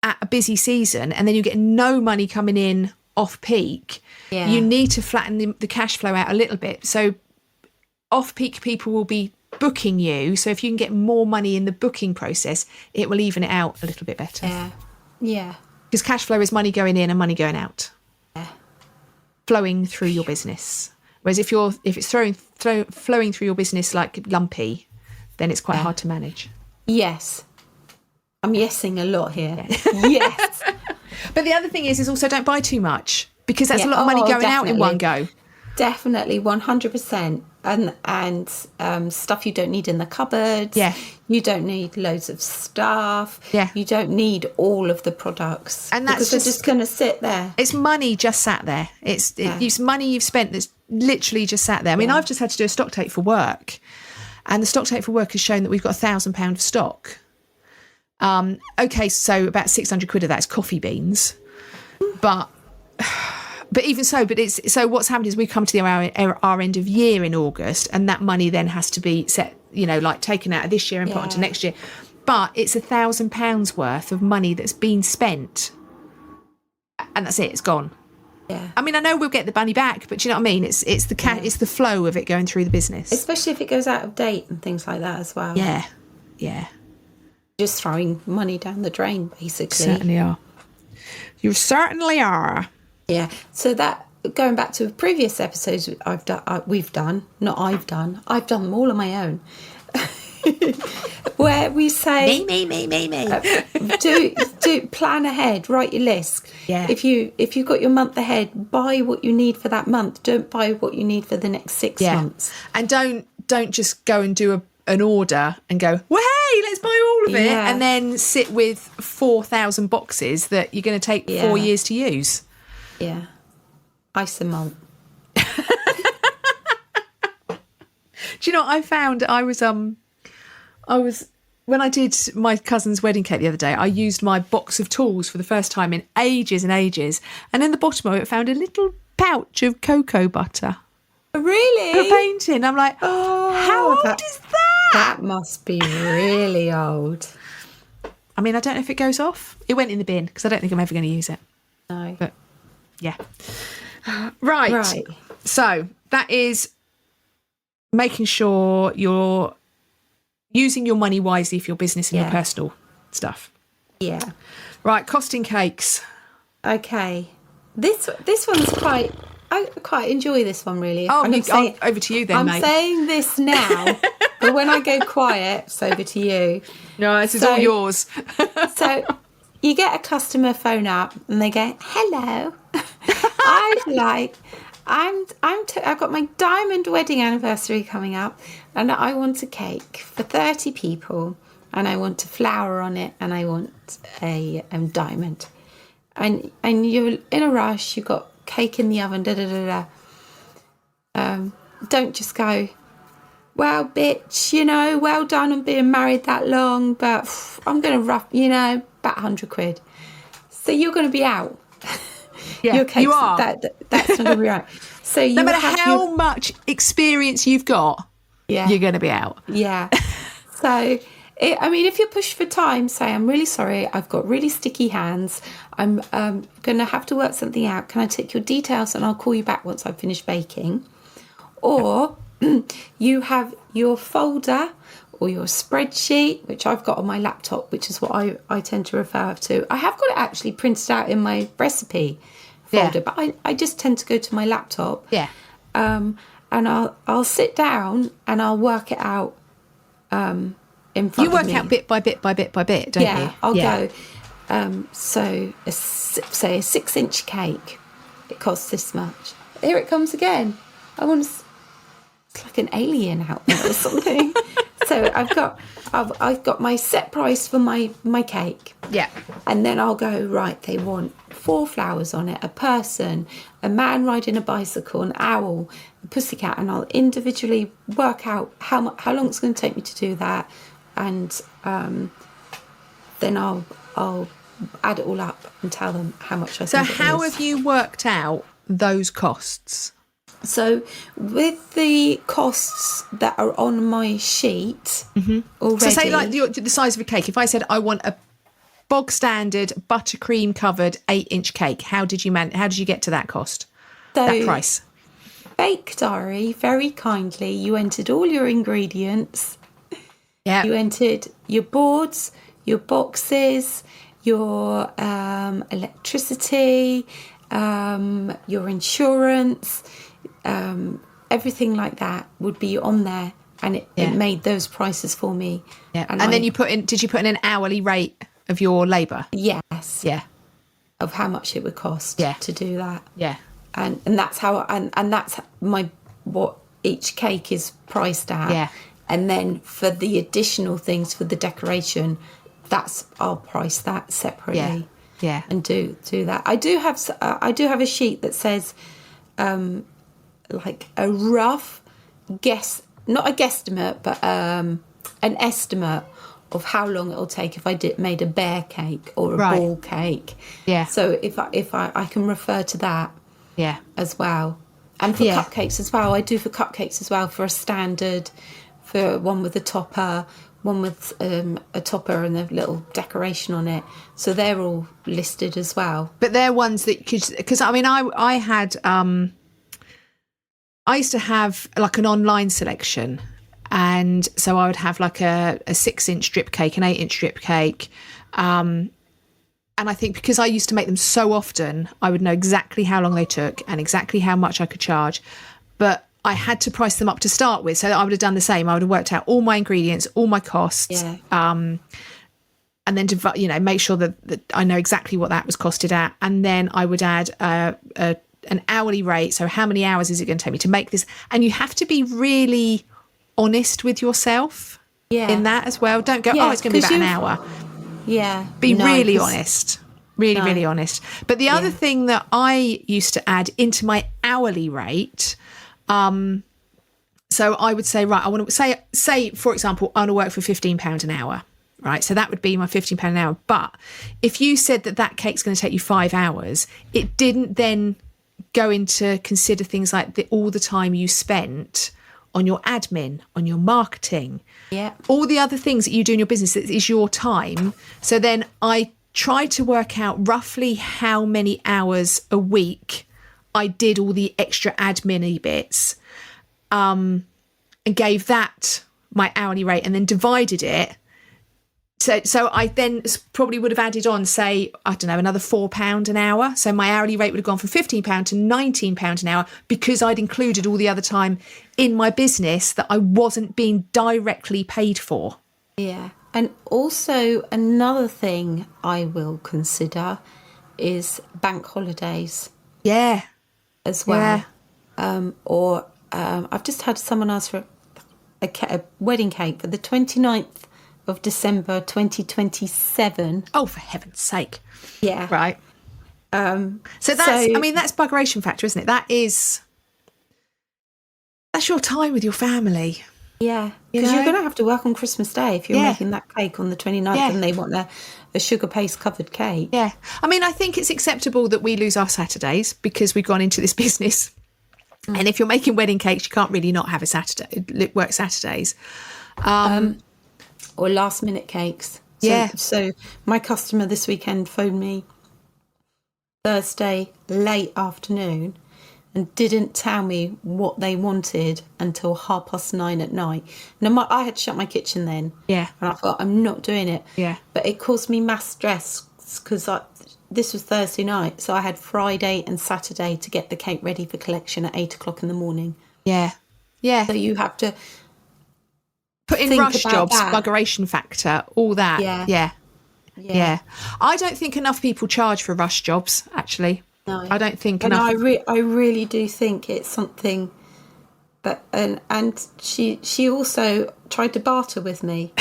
[SPEAKER 2] at a busy season and then you get no money coming in off peak, you need to flatten the cash flow out a little bit. So off peak people will be booking you. So if you can get more money in the booking process, it will even it out a little bit better.
[SPEAKER 1] Yeah. Yeah.
[SPEAKER 2] Because cash flow is money going in and money going out.
[SPEAKER 1] Yeah.
[SPEAKER 2] Flowing through your business. Whereas if it's flowing through your business like lumpy, then it's quite hard to manage.
[SPEAKER 1] Yes. I'm yesing a lot here. Yes.
[SPEAKER 2] But the other thing is also don't buy too much, because that's a lot of money going out in one go.
[SPEAKER 1] Definitely, 100%. And stuff you don't need in the cupboards.
[SPEAKER 2] Yeah.
[SPEAKER 1] You don't need loads of stuff.
[SPEAKER 2] Yeah.
[SPEAKER 1] You don't need all of the products.
[SPEAKER 2] And that's
[SPEAKER 1] because they're just going to sit there.
[SPEAKER 2] It's money just sat there. It's money you've spent that's literally just sat there. I mean, I've just had to do a stock take for work, and the stock take for work has shown that we've got £1,000 of stock. Okay, so about 600 quid of that is coffee beans, but even so, so what's happened is we've come to our end of year in August, and that money then has to be set, like taken out of this year and put onto next year. But it's £1,000 worth of money that's been spent, and that's it. It's gone.
[SPEAKER 1] Yeah.
[SPEAKER 2] I mean, I know we'll get the money back, but do you know what I mean? It's the flow of it going through the business,
[SPEAKER 1] especially if it goes out of date and things like that as well.
[SPEAKER 2] Yeah. Yeah.
[SPEAKER 1] Just throwing money down the drain, basically.
[SPEAKER 2] Certainly are. You certainly are.
[SPEAKER 1] Yeah. So that, going back to previous episodes I've done them all on my own. Where we say
[SPEAKER 2] me.
[SPEAKER 1] do plan ahead, write your list.
[SPEAKER 2] Yeah.
[SPEAKER 1] If you've got your month ahead, buy what you need for that month. Don't buy what you need for the next 6 months.
[SPEAKER 2] And don't just go and do an order and go, well, hey, let's buy all of it, and then sit with 4,000 boxes that you're going to take 4 years to use.
[SPEAKER 1] Yeah. Ice and malt.
[SPEAKER 2] Do you know what I found? I was when I did my cousin's wedding cake the other day, I used my box of tools for the first time in ages and ages, and in the bottom of it found a little pouch of cocoa butter.
[SPEAKER 1] Really?
[SPEAKER 2] For painting. I'm like, how old is that?
[SPEAKER 1] That must be really old.
[SPEAKER 2] I mean, I don't know if it goes off. It went in the bin because I don't think I'm ever going to use it.
[SPEAKER 1] No.
[SPEAKER 2] But yeah. Right. So that is making sure you're using your money wisely for your business and your personal stuff.
[SPEAKER 1] Yeah.
[SPEAKER 2] Right, costing cakes.
[SPEAKER 1] Okay. This one's quite... I quite enjoy this one, really.
[SPEAKER 2] Oh, over to you then, mate.
[SPEAKER 1] I'm saying this now, but when I go quiet, it's over to you.
[SPEAKER 2] No, this is all yours.
[SPEAKER 1] So you get a customer phone up and they go, hello, I've got my diamond wedding anniversary coming up and I want a cake for 30 people and I want a flower on it and I want a diamond. And you're in a rush, you've got cake in the oven, don't just go, well, bitch, well done on being married that long, but I'm going to about 100 quid. So you're going to be out.
[SPEAKER 2] Yeah,
[SPEAKER 1] your cake,
[SPEAKER 2] you are.
[SPEAKER 1] That's not going to be right. So
[SPEAKER 2] no matter how much experience you've got, you're going to be out.
[SPEAKER 1] Yeah. So, if you're pushed for time, say, I'm really sorry, I've got really sticky hands. I'm going to have to work something out. Can I take your details and I'll call you back once I've finished baking? Or you have your folder or your spreadsheet, which I've got on my laptop, which is what I tend to refer to. I have got it actually printed out in my recipe folder, but I just tend to go to my laptop.
[SPEAKER 2] Yeah.
[SPEAKER 1] And I'll sit down and I'll work it out in front of me.
[SPEAKER 2] You work out bit by bit by bit by bit, don't you?
[SPEAKER 1] Yeah, I'll go. So, say a 6-inch cake, it costs this much. Here it comes again. I want to... it's like an alien out there or something. So I've got my set price for my cake.
[SPEAKER 2] Yeah.
[SPEAKER 1] And then I'll go, right, they want 4 flowers on it, a person, a man riding a bicycle, an owl, a pussycat, and I'll individually work out how long it's going to take me to do that, and then I'll add it all up and tell them how much I
[SPEAKER 2] So
[SPEAKER 1] think it
[SPEAKER 2] how
[SPEAKER 1] is.
[SPEAKER 2] have you worked out those costs?
[SPEAKER 1] So with the costs that are on my sheet already...
[SPEAKER 2] So say like the size of a cake. If I said I want a bog standard buttercream covered 8-inch cake, how did you get to that cost? That price?
[SPEAKER 1] Bake Diary, very kindly, you entered all your ingredients.
[SPEAKER 2] Yeah.
[SPEAKER 1] You entered your boards, your boxes, your electricity, your insurance, everything like that would be on there, and it made those prices for me.
[SPEAKER 2] Yeah. And then did you put in an hourly rate of your labour?
[SPEAKER 1] Yes.
[SPEAKER 2] Yeah.
[SPEAKER 1] Of how much it would cost to do that.
[SPEAKER 2] Yeah.
[SPEAKER 1] And that's how and that's what each cake is priced at.
[SPEAKER 2] Yeah.
[SPEAKER 1] And then for the additional things for the decoration, I'll price that separately.
[SPEAKER 2] Yeah. Yeah.
[SPEAKER 1] And do that. I do have a sheet that says like a rough guess, not a guesstimate, but an estimate of how long it'll take if I made a bear cake or a ball cake.
[SPEAKER 2] Yeah.
[SPEAKER 1] So if I can refer to that.
[SPEAKER 2] Yeah.
[SPEAKER 1] As well. And for cupcakes as well. I do for cupcakes as well, for a standard, for one with a topper, one with a topper and a little decoration on it. So they're all listed as well.
[SPEAKER 2] But they're ones that because I mean I had I used to have like an online selection, and so I would have like a 6-inch strip cake, an 8-inch strip cake, and I think because I used to make them so often, I would know exactly how long they took and exactly how much I could charge. But I had to price them up to start with. So I would have done the same. I would have worked out all my ingredients, all my costs, and then to make sure that I know exactly what that was costed at. And then I would add an hourly rate. So how many hours is it going to take me to make this? And you have to be really honest with yourself in that as well. Don't go, it's going to be about an hour.
[SPEAKER 1] Yeah.
[SPEAKER 2] Be really honest. Really honest. But the other thing that I used to add into my hourly rate, so I would say, right, I want to say, for example, I want to work for £15 an hour, right? So that would be my £15 an hour. But if you said that cake's going to take you 5 hours, it didn't then go into consider things like all the time you spent on your admin, on your marketing, all the other things that you do in your business that is your time. So then I tried to work out roughly how many hours a week I did all the extra admin-y bits, and gave that my hourly rate, and then divided it. So I then probably would have added on, say, I don't know, another £4 an hour. So my hourly rate would have gone from £15 to £19 an hour, because I'd included all the other time in my business that I wasn't being directly paid for. Yeah.
[SPEAKER 1] And also another thing I will consider is bank holidays.
[SPEAKER 2] Yeah.
[SPEAKER 1] As well. Yeah. I've just had someone ask for a wedding cake for the 29th of December 2027.
[SPEAKER 2] Oh, for heaven's sake.
[SPEAKER 1] Yeah.
[SPEAKER 2] Right. So that's buggeration factor, isn't it? That's your time with your family.
[SPEAKER 1] Yeah. Because you're going to have to work on Christmas Day if you're making that cake on the 29th and they want a sugar paste covered cake.
[SPEAKER 2] Yeah. I mean, I think it's acceptable that we lose our Saturdays because we've gone into this business. And if you're making wedding cakes, you can't really not have work Saturdays.
[SPEAKER 1] Or last minute cakes. So my customer this weekend phoned me Thursday late afternoon and didn't tell me what they wanted until 9:30 at night. Now I had shut my kitchen then.
[SPEAKER 2] Yeah.
[SPEAKER 1] And I thought, I'm not doing it.
[SPEAKER 2] Yeah.
[SPEAKER 1] But it caused me mass stress because this was Thursday night. So I had Friday and Saturday to get the cake ready for collection at 8:00 in the morning.
[SPEAKER 2] Yeah. Yeah.
[SPEAKER 1] So you have to
[SPEAKER 2] put in rush jobs, buggeration factor, all that. Yeah. I don't think enough people charge for rush jobs, actually.
[SPEAKER 1] No.
[SPEAKER 2] I don't think
[SPEAKER 1] and
[SPEAKER 2] enough.
[SPEAKER 1] I really do think it's something But and she also tried to barter with me.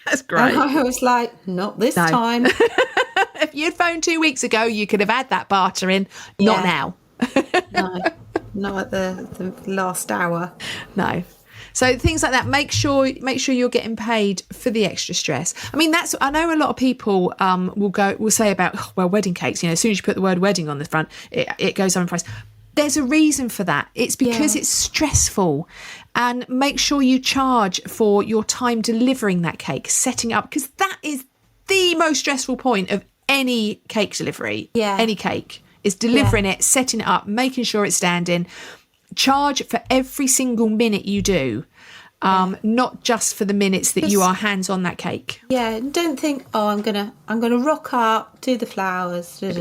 [SPEAKER 2] That's great.
[SPEAKER 1] And I was like, not this time.
[SPEAKER 2] If you'd phoned 2 weeks ago, you could have had that bartering. Not now.
[SPEAKER 1] No, not at the last hour.
[SPEAKER 2] No. So things like that, make sure you're getting paid for the extra stress. I mean, I know a lot of people will say about, wedding cakes, as soon as you put the word wedding on the front, it goes up in price. There's a reason for that. It's because it's stressful. And make sure you charge for your time delivering that cake, setting it up, because that is the most stressful point of any cake delivery.
[SPEAKER 1] Yeah.
[SPEAKER 2] Any cake is delivering it, setting it up, making sure it's standing. Charge for every single minute you do, not just for the minutes that you are hands on that cake.
[SPEAKER 1] Yeah, don't think, I'm gonna rock up, do the flowers.
[SPEAKER 2] 20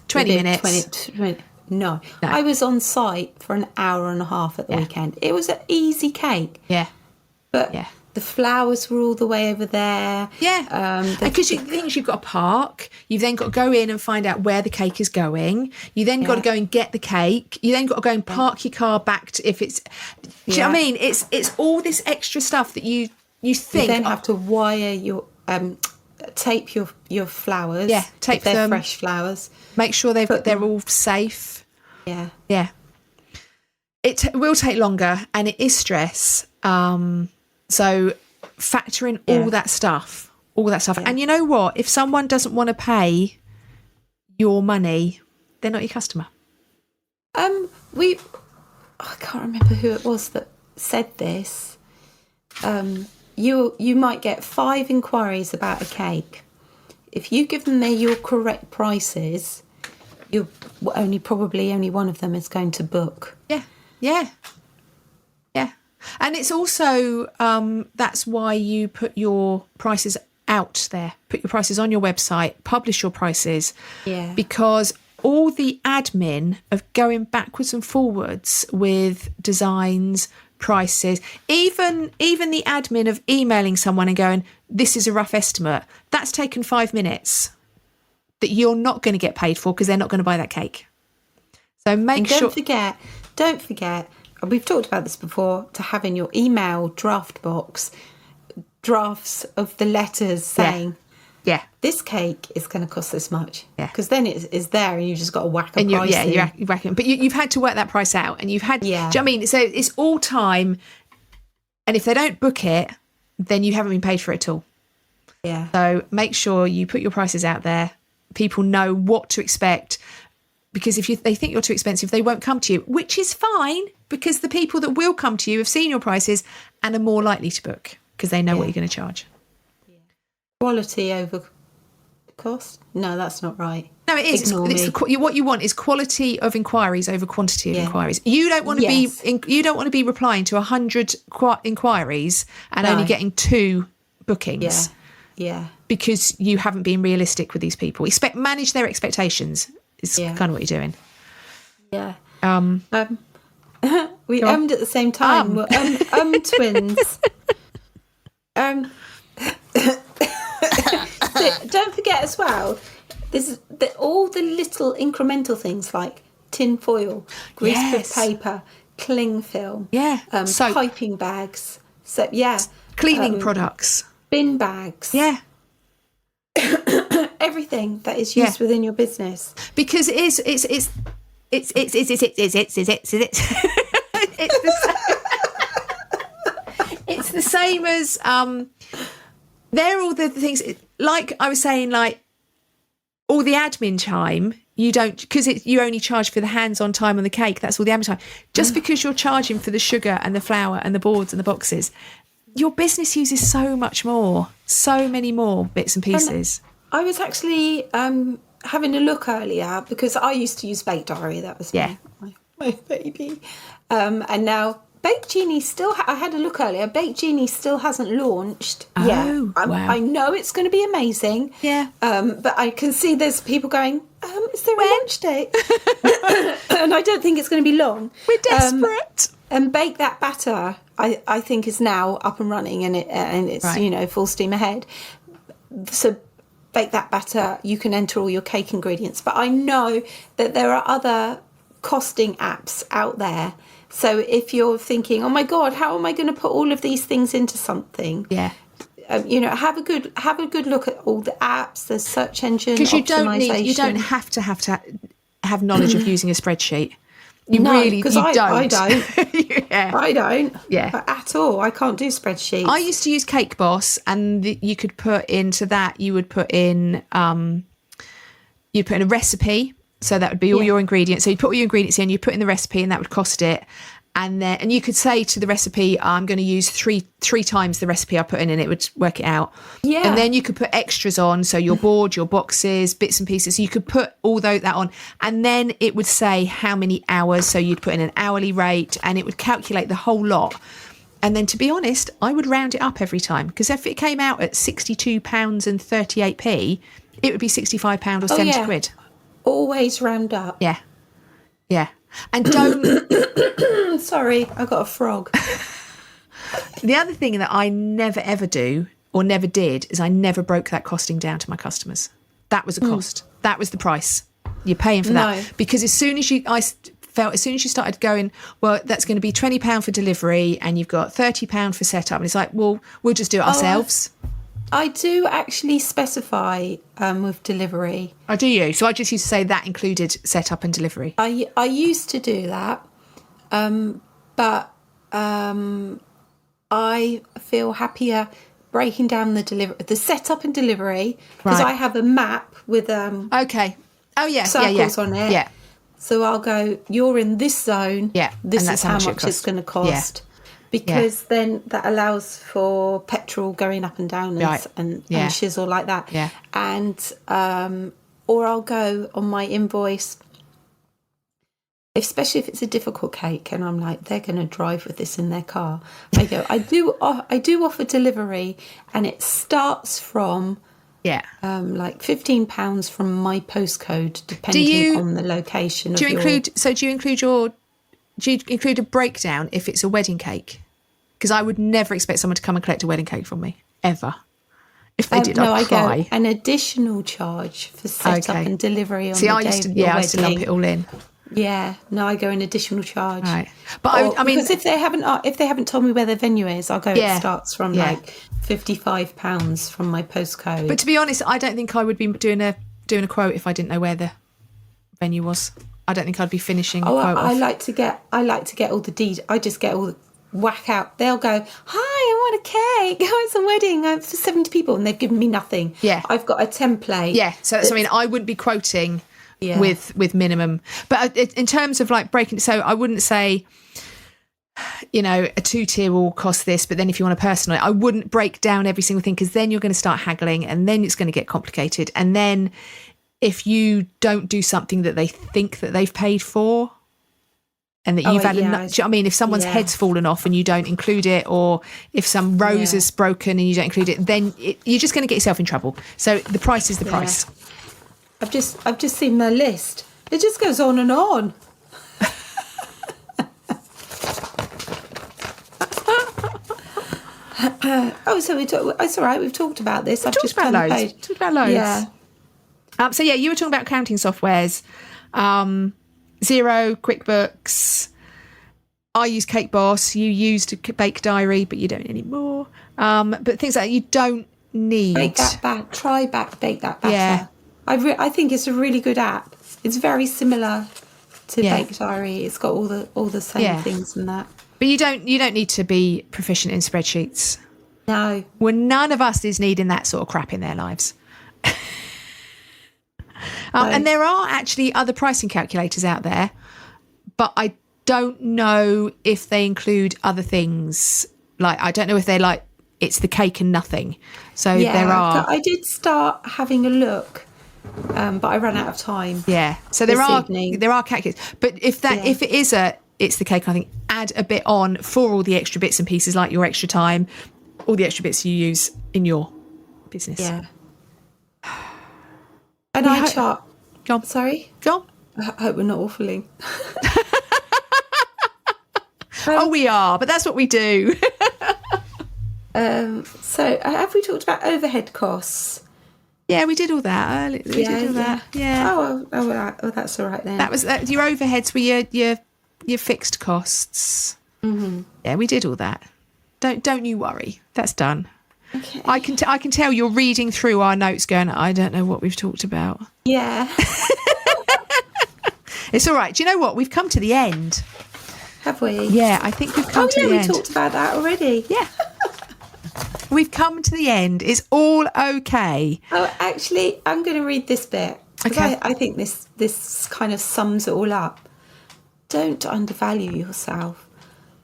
[SPEAKER 2] minutes.
[SPEAKER 1] 20. No, I was on site for an hour and a half at the weekend. It was an easy cake.
[SPEAKER 2] Yeah,
[SPEAKER 1] but the flowers were all the way over there.
[SPEAKER 2] Yeah, because you've got to park. You've then got to go in and find out where the cake is going. You then got to go and get the cake. You then got to go and park your car back to, if it's. Do you know what I mean? It's all this extra stuff that you think.
[SPEAKER 1] You then have to wire your tape your flowers.
[SPEAKER 2] Yeah, tape
[SPEAKER 1] if they're
[SPEAKER 2] them.
[SPEAKER 1] fresh flowers.
[SPEAKER 2] Make sure they're all safe.
[SPEAKER 1] Yeah.
[SPEAKER 2] Yeah. It will take longer and it is stress. So factor in all that stuff. Yeah. And you know what? If someone doesn't want to pay your money, they're not your customer.
[SPEAKER 1] I can't remember who it was that said this. You might get 5 inquiries about a cake. If you give them your correct prices, you're only one of them is going to book.
[SPEAKER 2] Yeah. And it's also that's why you put your prices out there. Put your prices on your website. Publish your prices.
[SPEAKER 1] Yeah.
[SPEAKER 2] Because all the admin of going backwards and forwards with designs, prices, even the admin of emailing someone and going, this is a rough estimate, that's taken 5 minutes that you're not going to get paid for because they're not going to buy that cake. So don't forget, we've talked about this before, to have in your email draft box drafts of the letters saying, this cake is going to cost this much. Yeah. Because then it's there and you've just got to whack a price in. You're whacking. But you've had to work that price out and you've had, do you know what I mean? So it's all time. And if they don't book it, then you haven't been paid for it at all.
[SPEAKER 1] Yeah.
[SPEAKER 2] So make sure you put your prices out there. People know what to expect. Because if they think you're too expensive, they won't come to you, which is fine because the people that will come to you have seen your prices and are more likely to book because they know what you're going to charge.
[SPEAKER 1] Yeah. Quality over cost? No, that's not right.
[SPEAKER 2] No, it is. What you want is quality of inquiries over quantity of inquiries. You don't want to be replying to 100 inquiries and only getting 2 bookings.
[SPEAKER 1] Yeah.
[SPEAKER 2] Because you haven't been realistic with these people. Manage their expectations. Is kind of what you're doing.
[SPEAKER 1] Yeah. We ummed at the same time. We're twins. Don't forget as well, there's all the little incremental things like tin foil, greaseproof paper, cling film, piping bags. So
[SPEAKER 2] cleaning products,
[SPEAKER 1] bin bags.
[SPEAKER 2] Yeah.
[SPEAKER 1] Everything that is used within your business, because it's
[SPEAKER 2] the same as they're all the things, like I was saying, like all the admin time you don't, because you only charge for the hands-on time on the cake. That's all the admin time. Just because you're charging for the sugar and the flour and the boards and the boxes, your business uses so much more, so many more bits and pieces.
[SPEAKER 1] And I was actually having a look earlier because I used to use Bake Diary. That was my baby. And now Bake Genie I had a look earlier. Bake Genie still hasn't launched.
[SPEAKER 2] Oh, wow.
[SPEAKER 1] I know it's going to be amazing.
[SPEAKER 2] Yeah.
[SPEAKER 1] But I can see there's people going, is there a launch date? And I don't think it's going to be long.
[SPEAKER 2] We're desperate.
[SPEAKER 1] And Bake That Batter, I think, is now up and running and it's full steam ahead. So Bake That Batter, you can enter all your cake ingredients. But I know that there are other costing apps out there. So if you're thinking, oh my God, how am I going to put all of these things into something?
[SPEAKER 2] Yeah.
[SPEAKER 1] Have a good look at all the apps, the search engine
[SPEAKER 2] Because you
[SPEAKER 1] optimization.
[SPEAKER 2] don't have to have knowledge of using a spreadsheet. You
[SPEAKER 1] because I
[SPEAKER 2] don't.
[SPEAKER 1] Yeah. I don't.
[SPEAKER 2] Yeah.
[SPEAKER 1] At all. I can't do spreadsheets.
[SPEAKER 2] I used to use Cake Boss, and you could put into that. You would put in you'd put in a recipe. So that would be all your ingredients. So you put all your ingredients in, you put in the recipe, and that would cost it. And you could say to the recipe, I'm going to use three times the recipe I put in, and it would work it out.
[SPEAKER 1] Yeah.
[SPEAKER 2] And then you could put extras on, so your board, your boxes, bits and pieces. So you could put all that on, and then it would say how many hours. So you'd put in an hourly rate, and it would calculate the whole lot. And then, to be honest, I would round it up every time, because if it came out at £62.38, it would be £65 or 70 quid.
[SPEAKER 1] Always round up.
[SPEAKER 2] Yeah. Yeah. And don't...
[SPEAKER 1] Sorry, I got a frog.
[SPEAKER 2] The other thing that I never, ever do or never did is I never broke that costing down to my customers. That was a cost. That was the price. You're paying for that. Because as soon as you started going, well, that's going to be £20 for delivery and you've got £30 for setup. And it's like, well, we'll just do it ourselves.
[SPEAKER 1] I do actually specify with delivery.
[SPEAKER 2] Oh, do you? So I just used to say that included setup and delivery.
[SPEAKER 1] I used to do that, but I feel happier breaking down the setup and delivery, because I have a map with
[SPEAKER 2] okay. Oh yeah,
[SPEAKER 1] circles on it.
[SPEAKER 2] Yeah.
[SPEAKER 1] So I'll go, you're in this zone.
[SPEAKER 2] Yeah.
[SPEAKER 1] This is how much it's going to cost. Yeah. Because then that allows for petrol going up and down and shizzle like that.
[SPEAKER 2] Yeah.
[SPEAKER 1] And or I'll go on my invoice, especially if it's a difficult cake and I'm like, they're going to drive with this in their car. I go, I do offer delivery, and it starts from like £15 from my postcode, depending on the location. Do you
[SPEAKER 2] include a breakdown if it's a wedding cake? Because I would never expect someone to come and collect a wedding cake from me, ever. If they did, I'd cry.
[SPEAKER 1] I go an additional charge for setup and delivery on the day of your wedding.
[SPEAKER 2] I used to lump it all in.
[SPEAKER 1] Yeah, no, I go an additional charge.
[SPEAKER 2] Right, but I mean,
[SPEAKER 1] because if they haven't told me where their venue is, I'll go. It starts from like £55 from my postcode.
[SPEAKER 2] But to be honest, I don't think I would be doing a quote if I didn't know where the venue was. I don't think I'd be finishing.
[SPEAKER 1] I like to get all the deeds. I just get all the whack out. They'll go, hi, I want a cake. Oh, it's a wedding for 70 people, and they've given me nothing.
[SPEAKER 2] Yeah,
[SPEAKER 1] I've got a template.
[SPEAKER 2] Yeah, so that's, I mean, I wouldn't be quoting with minimum. But in terms of like breaking, so I wouldn't say, a 2-tier will cost this, but then if you want to personalize, I wouldn't break down every single thing, because then you're going to start haggling, and then it's going to get complicated, and then if you don't do something that they think that they've paid for, and that you've had if someone's head's fallen off and you don't include it, or if some rose is broken and you don't include it, then you're just going to get yourself in trouble. So the price is the price.
[SPEAKER 1] I've just seen their list. It just goes on and on. It's all right. We've talked about this.
[SPEAKER 2] Talked about loads. Yeah. So you were talking about accounting softwares, Xero, QuickBooks. I use Cake Boss. You used Bake Diary, but you don't anymore. But things like that you don't need.
[SPEAKER 1] Bake that batter. Yeah. I think it's a really good app. It's very similar to Bake Diary. It's got all the same things and that.
[SPEAKER 2] But you don't need to be proficient in spreadsheets.
[SPEAKER 1] No.
[SPEAKER 2] Well, none of us is needing that sort of crap in their lives. And there are actually other pricing calculators out there, but I don't know if they include other things. Like, I don't know if they're like, it's the cake and nothing. So there are.
[SPEAKER 1] I did start having a look, but I ran out of time.
[SPEAKER 2] Yeah. So there are calculators. But if it is it's the cake, I think, add a bit on for all the extra bits and pieces, like your extra time, all the extra bits you use in your business.
[SPEAKER 1] Yeah. And I chart.
[SPEAKER 2] Go on.
[SPEAKER 1] Sorry?
[SPEAKER 2] Go on.
[SPEAKER 1] I hope we're not waffling.
[SPEAKER 2] We are, but that's what we do.
[SPEAKER 1] So have we talked about overhead costs?
[SPEAKER 2] Yeah, we did all that earlier. We did all that. Yeah.
[SPEAKER 1] Oh, that's all right then.
[SPEAKER 2] That was your overheads were your fixed costs. Mm-hmm. Yeah, we did all that. Don't you worry. That's done.
[SPEAKER 1] Okay.
[SPEAKER 2] I can tell you're reading through our notes going, I don't know what we've talked about.
[SPEAKER 1] Yeah.
[SPEAKER 2] It's all right. Do you know what? We've come to the end.
[SPEAKER 1] Have we?
[SPEAKER 2] Yeah, I think we've come to the end.
[SPEAKER 1] We talked about that already.
[SPEAKER 2] Yeah. We've come to the end. It's all okay.
[SPEAKER 1] Oh, actually, I'm going to read this bit.
[SPEAKER 2] Okay.
[SPEAKER 1] I think this kind of sums it all up. Don't undervalue yourself.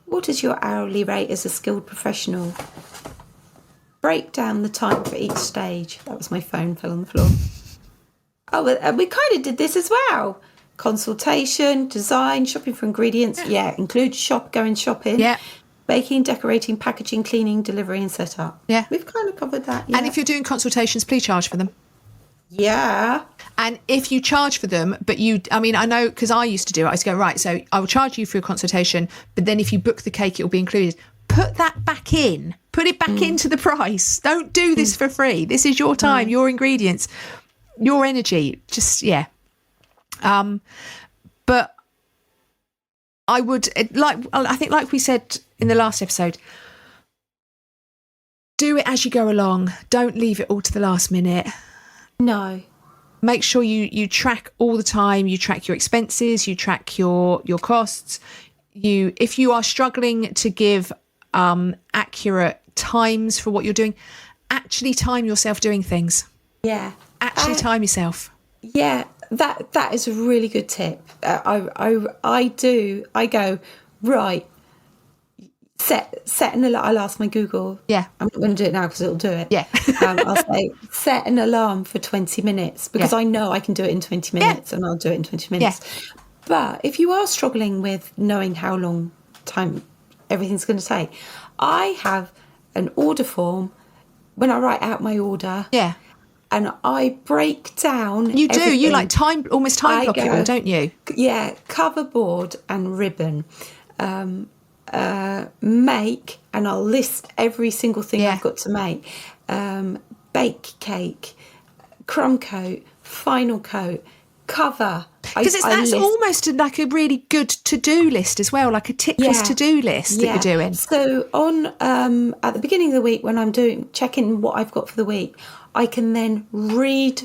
[SPEAKER 1] What is your hourly rate as a skilled professional? Break down the time for each stage. That was my phone fell on the floor. Oh, we kind of did this as well. Consultation, design, shopping for ingredients. Yeah, include going shopping.
[SPEAKER 2] Yeah.
[SPEAKER 1] Baking, decorating, packaging, cleaning, delivery and setup.
[SPEAKER 2] Yeah.
[SPEAKER 1] We've kind of covered that. Yeah.
[SPEAKER 2] And if you're doing consultations, please charge for them.
[SPEAKER 1] Yeah.
[SPEAKER 2] And if you charge for them, but I know, because I used to do it, I used to go, right, so I will charge you for your consultation, but then if you book the cake, it will be included. Put that back in. Put it back into the price. Don't do this for free. This is your time, your ingredients, your energy. Just, yeah. But I would, I think like we said in the last episode, do it as you go along. Don't leave it all to the last minute.
[SPEAKER 1] No.
[SPEAKER 2] Make sure you track all the time. You track your expenses. You track your costs. If you are struggling to give accurate times for what you're doing, actually time yourself doing things.
[SPEAKER 1] Yeah.
[SPEAKER 2] Actually time yourself.
[SPEAKER 1] Yeah, that is a really good tip. I go, right, set an alarm. I'll ask my Google.
[SPEAKER 2] Yeah.
[SPEAKER 1] I'm not going to do it now because it'll do it.
[SPEAKER 2] Yeah.
[SPEAKER 1] I'll say, set an alarm for 20 minutes because I know I can do it in 20 minutes and I'll do it in 20 minutes. Yeah. But if you are struggling with knowing how long time everything's going to take, I have an order form when I write out my order.
[SPEAKER 2] Yeah.
[SPEAKER 1] And I break down.
[SPEAKER 2] You do. You like almost time block it all, don't you?
[SPEAKER 1] Yeah. Cover board and ribbon. Make, and I'll list every single thing I've got to make. Bake cake, crumb coat, final coat, cover.
[SPEAKER 2] Because that's almost like a really good to-do list as well, like a tick list to-do list that you're doing.
[SPEAKER 1] So on at the beginning of the week when I'm checking what I've got for the week, I can then read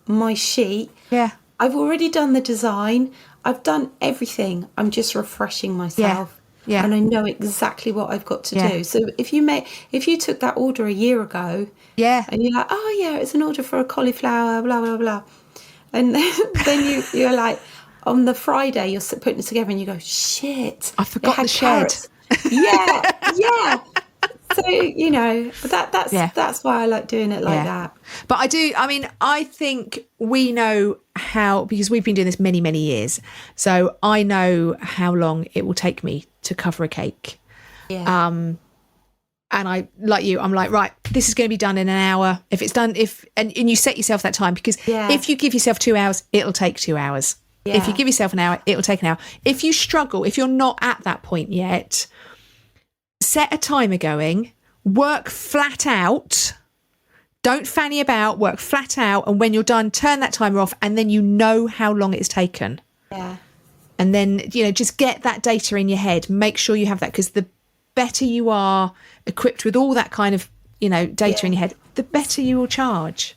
[SPEAKER 1] my sheet. Yeah. I've already done the design. I've done everything. I'm just refreshing myself. Yeah. And I know exactly what I've got to do. So if you took that order a year ago, and you're like, oh yeah, it's an order for a cauliflower, blah blah blah, and then you're like, on the Friday you're putting it together and you go, shit,
[SPEAKER 2] I forgot the shed.
[SPEAKER 1] Yeah. So that's why I like doing it like that.
[SPEAKER 2] But I think we know how, because we've been doing this many, many years. So I know how long it will take me to cover a cake. Yeah. And I, like you, I'm like, right, this is going to be done in an hour. If it's done, and you set yourself that time, because if you give yourself 2 hours, it'll take 2 hours. Yeah. If you give yourself an hour, it'll take an hour. If you struggle, if you're not at that point yet, set a timer going, work flat out. Don't fanny about, work flat out. And when you're done, turn that timer off, and then you know how long it's taken. Yeah. And then, just get that data in your head. Make sure you have that, because the better you are equipped with all that kind of, data in your head, the better you will charge.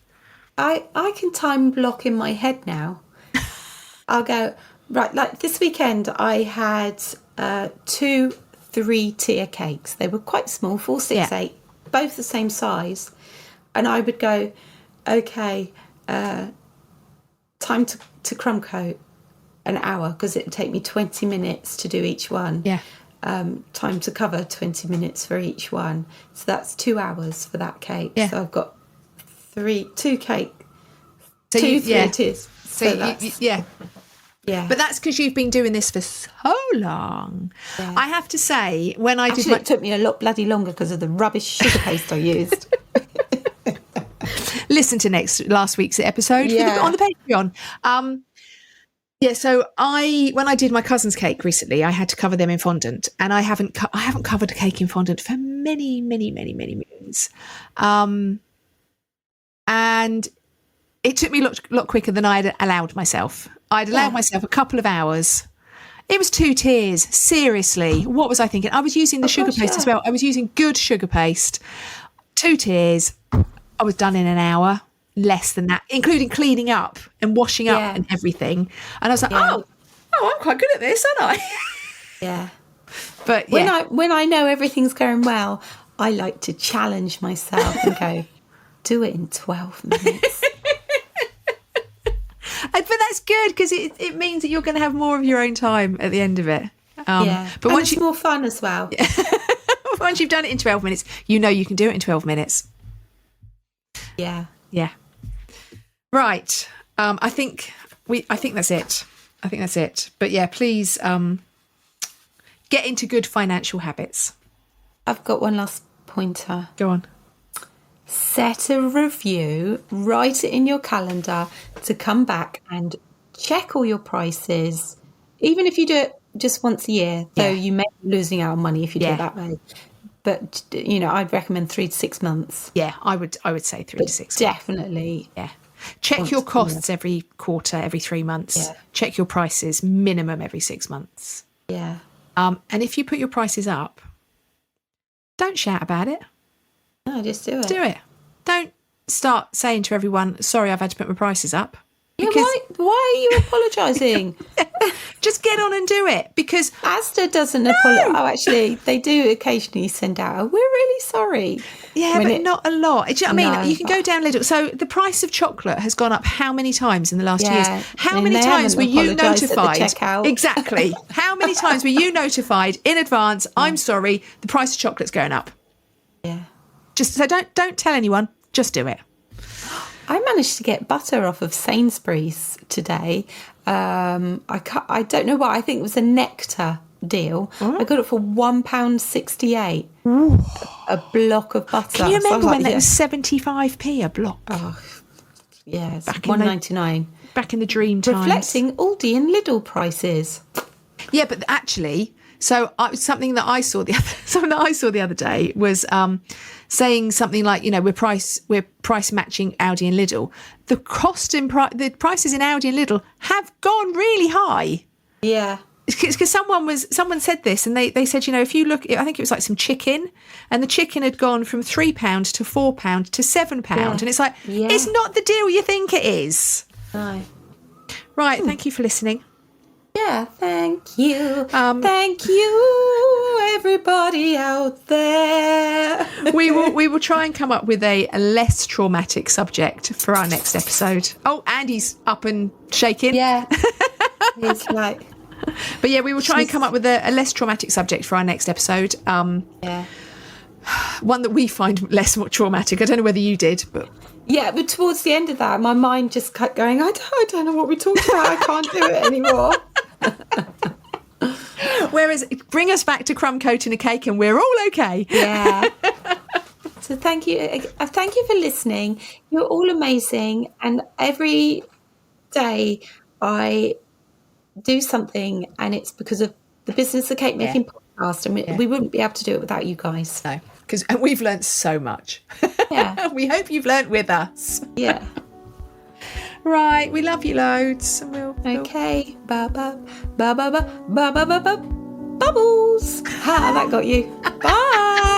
[SPEAKER 1] I can time block in my head now. I'll go, right, like this weekend I had 2 3-tier cakes. They were quite small, 4, 6, 8, both the same size. And I would go, okay, time to crumb coat, an hour, because it would take me 20 minutes to do each one. Yeah. Time to cover, 20 minutes for each one. So that's 2 hours for that cake. Yeah. So I've got 2 cake, so 2 3-tiers.
[SPEAKER 2] So that's... Yeah. But that's because you've been doing this for so long. Yeah. I have to say, when I did
[SPEAKER 1] it took me a lot bloody longer because of the rubbish sugar paste I used.
[SPEAKER 2] Listen to last week's episode on the Patreon. So when I did my cousin's cake recently, I had to cover them in fondant, and I haven't covered a cake in fondant for many, many, many, many moons. And It took me a lot quicker than I'd allowed myself. I'd allowed myself a couple of hours. It was 2 tiers. Seriously. What was I thinking? I was using the sugar paste as well. I was using good sugar paste. 2 tiers. I was done in an hour. Less than that, including cleaning up and washing up and everything. And I was like, oh, I'm quite good at this, aren't I?
[SPEAKER 1] Yeah.
[SPEAKER 2] But
[SPEAKER 1] when I know everything's going well, I like to challenge myself and go, do it in 12 minutes.
[SPEAKER 2] But that's good because it means that you're going to have more of your own time at the end of it.
[SPEAKER 1] But
[SPEAKER 2] and
[SPEAKER 1] once it's more fun as well.
[SPEAKER 2] Once you've done it in 12 minutes, you know you can do it in 12 minutes.
[SPEAKER 1] Yeah.
[SPEAKER 2] Yeah. Right. I think that's it. I think that's it. But yeah, please get into good financial habits.
[SPEAKER 1] I've got one last pointer.
[SPEAKER 2] Go on.
[SPEAKER 1] Set a review, write it in your calendar to come back and check all your prices. Even if you do it just once a year, though you may be losing out on money if you do it that way. But, I'd recommend 3 to 6 months.
[SPEAKER 2] Yeah, I would say 3 to 6
[SPEAKER 1] definitely.
[SPEAKER 2] Yeah. Check your costs every quarter, every 3 months.
[SPEAKER 1] Yeah.
[SPEAKER 2] Check your prices minimum every 6 months.
[SPEAKER 1] Yeah.
[SPEAKER 2] And if you put your prices up, don't shout about it.
[SPEAKER 1] No, just do it.
[SPEAKER 2] Do it. Don't start saying to everyone, sorry, I've had to put my prices up.
[SPEAKER 1] Yeah, why are you apologising?
[SPEAKER 2] Just get on and do it because
[SPEAKER 1] Asda doesn't apologise. Oh, actually, they do occasionally send out, we're really sorry.
[SPEAKER 2] Yeah, but not a lot. Do you know what I mean?
[SPEAKER 1] No,
[SPEAKER 2] you can go down Lidl. So the price of chocolate has gone up how many times in the last 2 years? How many
[SPEAKER 1] they
[SPEAKER 2] times were
[SPEAKER 1] haven't
[SPEAKER 2] you
[SPEAKER 1] apologised at the
[SPEAKER 2] notified?
[SPEAKER 1] checkout.
[SPEAKER 2] Exactly. How many times were you notified in advance? I'm sorry, the price of chocolate's going up.
[SPEAKER 1] Yeah.
[SPEAKER 2] Just so don't tell anyone. Just do it.
[SPEAKER 1] I managed to get butter off of Sainsbury's today. I don't know why. I think it was a Nectar deal. I got it for £1.68. A block of butter.
[SPEAKER 2] Can you remember when that was 75p a block?
[SPEAKER 1] Oh, yes.
[SPEAKER 2] Back in
[SPEAKER 1] £1.99.
[SPEAKER 2] Back in the dream times.
[SPEAKER 1] Reflecting Aldi and Lidl prices.
[SPEAKER 2] Yeah, but actually, something that I saw the other day was saying something like, we're price matching Aldi and Lidl. The the prices in Aldi and Lidl have gone really high.
[SPEAKER 1] Yeah.
[SPEAKER 2] Because someone said this, and they said, if you look, I think it was like some chicken, and the chicken had gone from £3 to £4 to £7, and it's like it's not the deal you think it is.
[SPEAKER 1] No.
[SPEAKER 2] Right. Thank you for listening.
[SPEAKER 1] Yeah, thank you. Thank you, everybody out there.
[SPEAKER 2] We will try and come up with a less traumatic subject for our next episode. Oh, Andy's up and shaking.
[SPEAKER 1] Yeah. He's like...
[SPEAKER 2] But yeah, we will try and come up with a less traumatic subject for our next episode.
[SPEAKER 1] Yeah.
[SPEAKER 2] One that we find less traumatic. I don't know whether you did, but...
[SPEAKER 1] Yeah, but towards the end of that, my mind just kept going, I don't know what we talked about. I can't do it anymore.
[SPEAKER 2] Whereas, bring us back to crumb coat and a cake and we're all okay.
[SPEAKER 1] Yeah. So thank you. Thank you for listening. You're all amazing. And every day I do something, and it's because of the Business of Cake Making podcast. And we wouldn't be able to do it without you guys.
[SPEAKER 2] No, because we've learnt so much.
[SPEAKER 1] Yeah.
[SPEAKER 2] We hope you've learnt with us.
[SPEAKER 1] Yeah.
[SPEAKER 2] Right, we love you loads. And
[SPEAKER 1] Okay. Bubbles. Ha, that got you. Bye.